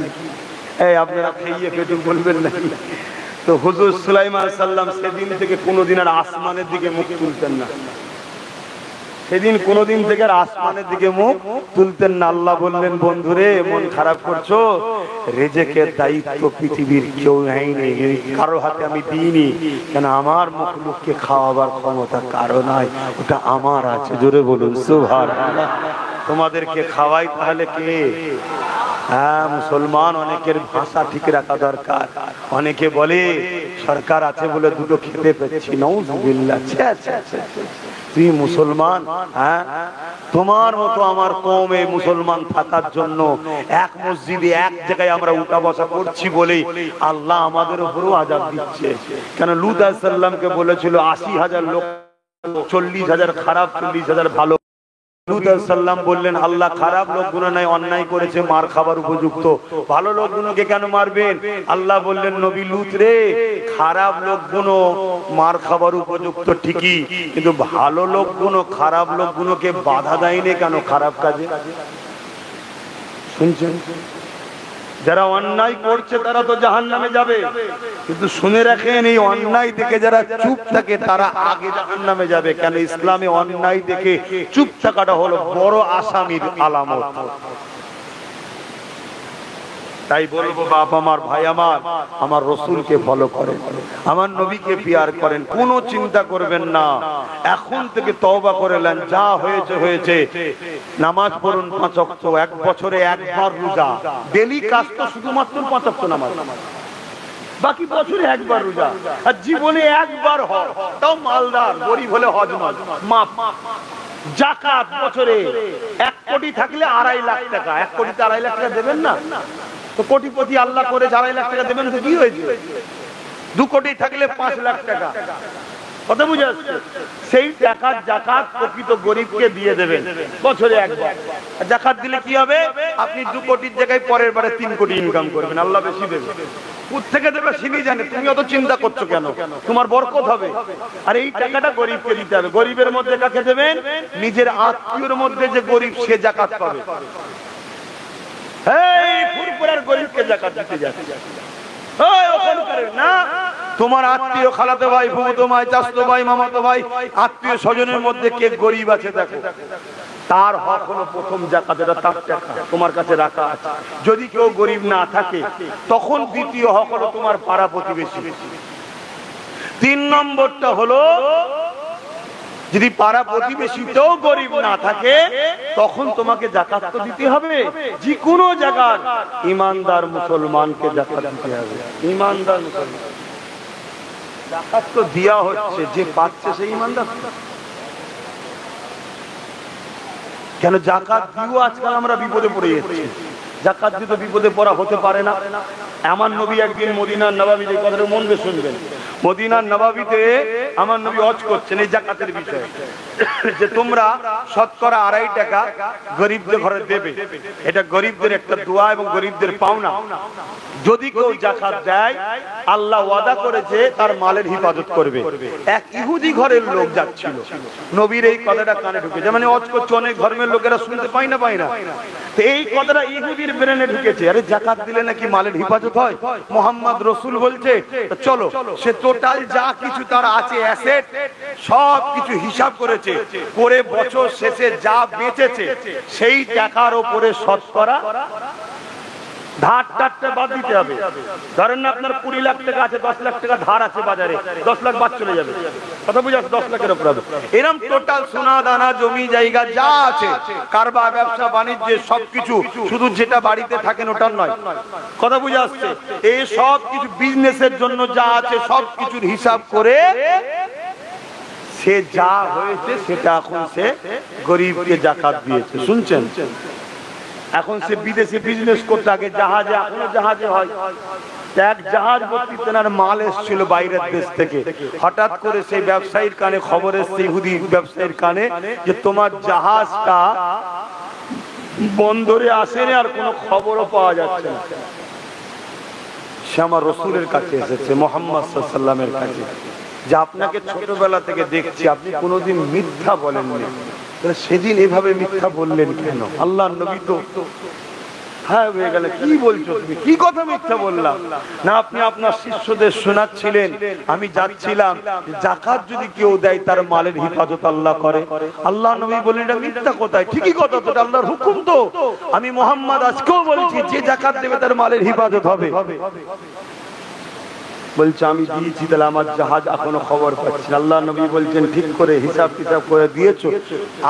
এই আপনারা খেয়ে পেটুক বলবেন নাকি? তো হুজুর সুলাইমান আলাইহিস সালাম সেদিন থেকে কোনোদিন আর আসমানের দিকে মুখ তুলতেন না। সেদিন কোনোদিন থেকে আর আসমানের দিকে মুখ তুলতেন না। আল্লাহ বললেন, বন্ধুরে মন খারাপ করছো, রিজিকের দায়িত্ব পৃথিবীর কেউ নেয়নি, কারো হাতে আমি দিইনি, কেন আমার মখলুককে খাওয়াবার ক্ষমতা কারো নাই, ওটা আমার আছে। জোরে বলুন সুবহানাল্লাহ। তোমাদেরকে খাওয়াই তাহলে কে? হ্যাঁ, মুসলমান অনেকের ভাষা ঠিক রাখা দরকার। অনেকে বলে সরকার আছে বলে দুটো খেতে পেয়েছি, নাউজুবিল্লাহ। তুই মুসলমান? হ্যাঁ, তোমার মতো আমার কওমে মুসলমান থাকার জন্য এক মসজিদে এক জায়গায় আমরা উঠা বসা করছি বলেই আল্লাহ আমাদের উপরও আযাব দিচ্ছে। কেন লূত আলাইহিস সালামকে বলেছিল 80,000 লোক, 40,000 খারাপ, 40,000 ভালো। লূত আলাইহিস সালাম বললেন, আল্লাহ খারাপ লোকগুলো নাই অন্যায় করেছে, মার খাবার উপযুক্ত, ভালো লোকগুলোকে কেন মারবেন? আল্লাহ বললেন, নবী লূত রে, খারাপ লোকগুলো মার খাবার উপযুক্ত ঠিকই, কিন্তু ভালো লোকগুলো খারাপ লোকগুলোকে বাধা দেয়নি কেন খারাপ কাজে? শুনছেন? যারা অন্যায় করছে তারা তো জাহান্নামে যাবে, কিন্তু শুনে রাখেন, এই অন্যায় দেখে যারা চুপ থাকে তারা আগে জাহান্নামে যাবে। কেন? ইসলামে অন্যায় দেখে চুপ থাকাটা হলো বড় আসামির আলামত। তাই বলবো, বাপ আমার, ভাই আমার, আমার রসুলকে ফলো করেন, আমার নবীকে পিয়ার করেন, কোনো চিন্তা করবেন না। এখন থেকে তওবা করে নেন, যা হয়েছে হয়েছে। নামাজ পড়ুন 5 ওয়াক্ত, এক বছরে একবার রোজা, ডেলি কাজ তো শুধুমাত্র 5 ওয়াক্ত নামাজ, বাকি বছরে একবার রোজা, আর জীবনে একবার হজ, তাও মালদার, গরিব হলে হজ নয়, মাফ। যাকাত বছরে 1 কোটি থাকলে 2.5 লাখ টাকা, 1 কোটিতে 2.5 লাখ টাকা দেবেন না? তো কোটিপতি আল্লাহ করে 2.5 লাখ টাকা দেবেন তো কি হয়েছে? 2 কোটি থাকলে 5 লাখ টাকা, কথা বুঝে আসছে? সেই টাকার যাকাত প্রকৃত গরিবকে দিয়ে দেবেন বছরে একবার। যাকাত দিলে কি হবে? আপনি 2 কোটির জায়গায় পরের বারে 3 কোটি ইনকাম করবেন, আল্লাহ বেশি দেবে। কোত্থেকে দেবে তিনি জানে, তুমি অত চিন্তা করছো কেন? তোমার বরকত হবে। আর এই টাকাটা গরিবকে দিতে হবে। গরিবের মধ্যে কাকে দেবেন? নিজের আত্মীয়র মধ্যে যে গরিব, সে যাকাত পাবে। এই ফুরফুরার গরিবকে যাকাত দিতে যাচ্ছে, ওই ওখানকার না, তোমার আত্মীয়, খালাতো ভাই, ফুফুতো ভাই, চাচতো ভাই, মামাতো ভাই, আত্মীয় স্বজনের মধ্যে কে গরিব আছে দেখো, তার হক হলো প্রথম যাকাত, এটা তার টাকা তোমার কাছে রাখা আছে। যদি কেউ গরিব না থাকে, তখন দ্বিতীয় হক হলো তোমার পাড়া প্রতিবেশী। 3 নম্বরটা হলো, যদি পাড়া প্রতিবেশীতেও গরিব না থাকে, তখন তোমাকে যাকাত তো দিতে হবে। যে কোনো জায়গার ইমানদার মুসলমানকে যাকাত দিতে হবে। ইমানদার মুসলমান যাকাত তো দেয়া হচ্ছে, যে পাচ্ছে সেই ইমানদার। কেন যাকাত দিও আজকাল আমরা বিপদে পড়ে যাচ্ছি। যাকাত দিতে বিপদে পড়া হতে পারে না। আমার নবী একদিন মদিনার নবাবিতে, কথাটা মন দিয়ে শুনবেন, মদিনার নবাবিতে আমার নবী হজ করছেন এই যাকাতের বিষয়ে, যে তোমরা শতকরা 2.5 টাকা গরিবদের ঘরে দেবে। এটা গরিবদের একটা দোয়া এবং গরিবদের পাওনা। যদি কেউ যাকাত দেয়, আল্লাহ ওয়াদা করেছে তার মালের হিফাজত করবে। এক ইহুদি ঘরের লোক যাচ্ছিল, নবীর এই কথাটা কানে ঢুকেছে, মানে হজ করছে, অনেক ধর্মের লোকেরা শুনতে পায় না, তো এই কথাটা ইহুদির ব্রেনে ঢুকেছে, আরে যাকাত দিলে নাকি মালের হিফাজত হয়, মোহাম্মদ রসুল বলছে, চলো। সে টোটাল যা কিছু তার আছে অ্যাসেট, সব কিছু হিসাব করেছে, করে বছর শেষে যা বেঁচেছে সেই টাকার উপরে শতকরা ধার টারটা বাদ দিতে হবে। ধরেন না আপনার 20 লাখ টাকা আছে, 10 লাখ টাকা ধার আছে বাজারে, 10 লাখ বাদ চলে যাবে, কথা বুঝে আসছে? 10 লাখের উপর হবে। এরকম টোটাল সোনা দানা জমি জায়গা যা আছে, কারবার ব্যবসা বাণিজ্যে সবকিছু, শুধু যেটা বাড়িতে থাকেন ওটার নয়, কথা বুঝে আসছে? এই সব কিছু বিজনেসের জন্য যা আছে সব কিছুর হিসাব করে সে যা হয়েছে সেটা এখন সে গরিবকে জাকাত দিয়েছে। শুনছেন? এখন সে বিদেশে বিজনেস করতে, আগে জাহাজে, এখনো জাহাজে হয়। এক জাহাজ ভর্তি তেনার মাল এসেছিল বাইরের দেশ থেকে। হঠাৎ করে সেই ব্যবসায়ীর কানে খবর এসেছে, ইহুদি ব্যবসায়ীর কানে, যে তোমার জাহাজটা বন্দরে আসেনি আর কোনো খবরও পাওয়া যাচ্ছে না। সে আমার রসুলের কাছে এসেছে, মুহাম্মদ সাল্লাল্লাহু আলাইহি ওয়াসাল্লামের কাছে, যে আপনাকে ছোটবেলা থেকে দেখছি আপনি কোনোদিন মিথ্যা বলেননি, সেদিন এভাবে মিথ্যা বললেন কেন? আল্লাহর নবী তো হ্যাঁ হয়ে গেল, কি বলছো তুমি, কি কথা মিথ্যা বললাম? না, আপনি আপনার শিষ্যদের শোনাচ্ছিলেন, আমি যাচ্ছিলাম, যাকাত যদি কেউ দেয় তার মালের হিফাজত আল্লাহ করে। আল্লাহ নবী বললেন এটা মিথ্যা কথা। ঠিকই কথা, তো আল্লাহর হুকুম। তো আমি মুহাম্মদ আজকেও বলছি, যে যাকাত দেবে তার মালের হিফাজত হবে। বলছে আমি দিয়েছি, তাহলে আমার জাহাজ এখনো খবর পাচ্ছি। আল্লাহ নবী বলছেন ঠিক করে হিসাব টিসাব করে দিয়েছো,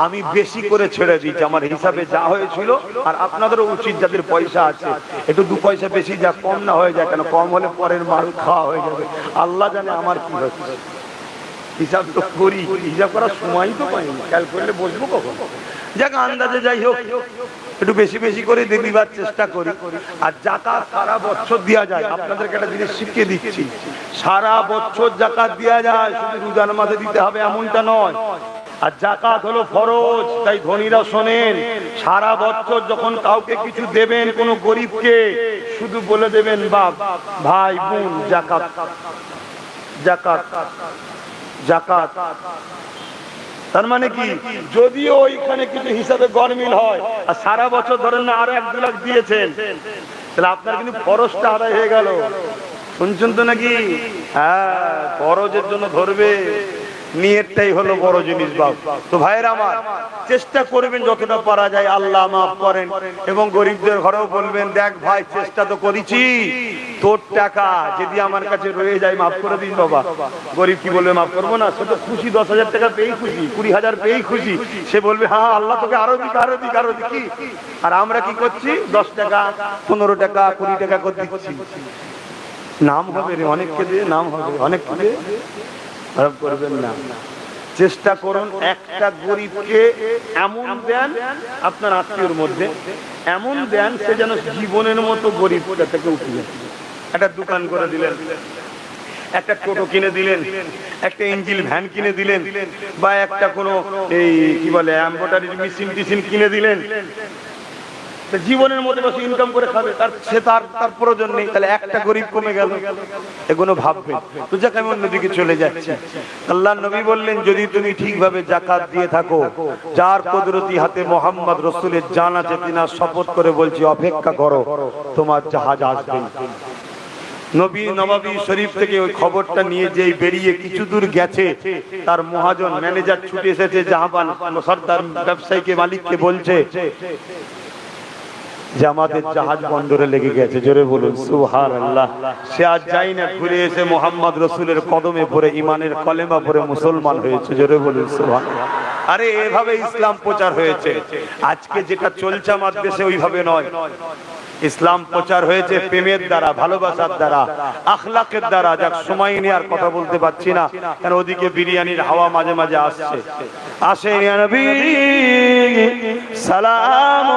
আমি বেশি করে ছেড়ে দিয়েছি, আমার হিসাবে যা হয়েছিল। আর আপনাদেরও উচিত, যাদের পয়সা আছে, একটু 2 পয়সা বেশি যা, কম না হয়ে যায়। কেন কম হলে পরের মাল খাওয়া হয়ে যাবে। আল্লাহ জানে আমার কি হচ্ছে। হিসাব তো করি, হিসাব করার সময় তো পাইনি, খেয়াল করলে বসবো কখন? যাক, আন্দাজে যাই হোক একটু বেশি বেশি করে দিবার চেষ্টা করি। আর যাকাত সারা বছর দেওয়া যায়। আপনাদেরকে একটা জিনিস শিখিয়ে দিচ্ছি, সারা বছর যাকাত দেওয়া যায়, শুধু রমজান মাসে দিতে হবে এমনটা নয়। আর যাকাত হলো ফরজ, তাই ধনীরা শোনেন, সারা বছর যখন কাউকে কিছু দেবেন, কোনো গরিবকে, শুধু বলে দেবেন বাপ, ভাই, বোন, যাকাত, যাকাত, যাকাত। তার মানে কি, যদিও ওইখানে কিছু হিসাবে গরমিল হয়, আর সারা বছর ধরেন না আরো 1-2 লাখ দিয়েছেন, তাহলে আপনার কিন্তু ফরজটা আদায় হয়ে গেল। শুনছেন তো নাকি? হ্যাঁ, ফরজের জন্য ধরবে, নিয়তটাই হলো বড় জিনিস। বাপ তো ভাইয়েরা আমার, চেষ্টা করবেন যতটা পারা যায়, আল্লাহ মাফ করেন। এবং গরিবদের ঘরেও বলবেন, দেখ ভাই, চেষ্টা তো করেছি, তোর টাকা যদি আমার কাছে রয়ে যায় মাফ করে দিস বাবা। গরিব কি বলবে মাফ করবো না? সে তো খুশি, 10,000 টাকা পেয়েই খুশি, 20,000 পেয়েই খুশি। সে বলবে হ্যাঁ আল্লাহ তোকে আরো দিক, আরো দিক, আরো দিক। আর আমরা কি করছি? 10 টাকা, 15 টাকা, 20 টাকা করে দিচ্ছি। নাম হবে রে, অনেককে দিয়ে নাম হবে, অনেককে দিয়ে। খারাপ করবেন না, চেষ্টা করুন একটা গরিবকে এমন দেন, আপনার আত্মীয়র মধ্যে এমন দেন, সে যেন জীবনের মতো গরিব থেকে উঠে যায়। একটা দোকান করে দিলেন, একটা টোটো কিনে দিলেন, একটা ইঞ্জিন ভ্যান কিনে দিলেন, বা একটা কোনো এই কি বলে এমব্রয়ডারি মেশিন টিশিন কিনে দিলেন, জীবনের মধ্যে বসে ইনকাম করে খাবে, তার প্রয়োজন নেই। তাহলে একটা গরিব কমে গেল, এগুলো ভাববে। তো যাক, আমি অন্যদিকে চলে যাচ্ছি। আল্লাহর নবী বললেন, যদি তুমি ঠিকভাবে যাকাত দিয়ে থাকো, যার কুদরতি হাতে মুহাম্মদ রাসূলের জান আছে, তিনার শপথ করে বলছি, অপেক্ষা করো, তোমার জাহাজ আসবে। নবী নববী শরীফ থেকে ওই খবরটা নিয়ে যেই বেরিয়ে কিছু দূর গেছে, তার মহাজন ম্যানেজার ছুটে এসেছে, জাহাবান সর্দার ব্যবসায়ীকে, মালিককে বলছে যে আমাদের জাহাজ বন্দরে লেগে গেছে। জোরে বলুন সুবহানাল্লাহ। সে আজ যাই না, ঘুরে এসে মুহাম্মদ রাসূলের কদমে পড়ে ইমানের কলেমা পড়ে মুসলমান হয়েছে। জোরে বলুন সুবহানাল্লাহ। আরে এভাবে ইসলাম প্রচার হয়েছে। আজকে যেটা চলছে আমার দেশে ওইভাবে নয়। ইসলাম প্রচার হয়েছে প্রেমের দ্বারা, ভালোবাসার দ্বারা, আখলাকের দ্বারা। যাক, সময় নিয়ে আর কথা বলতে পারছি না, কারণ ওদিকে বিরিয়ানির হাওয়া মাঝে মাঝে আসছে। আসে ইয়া নবী সালাম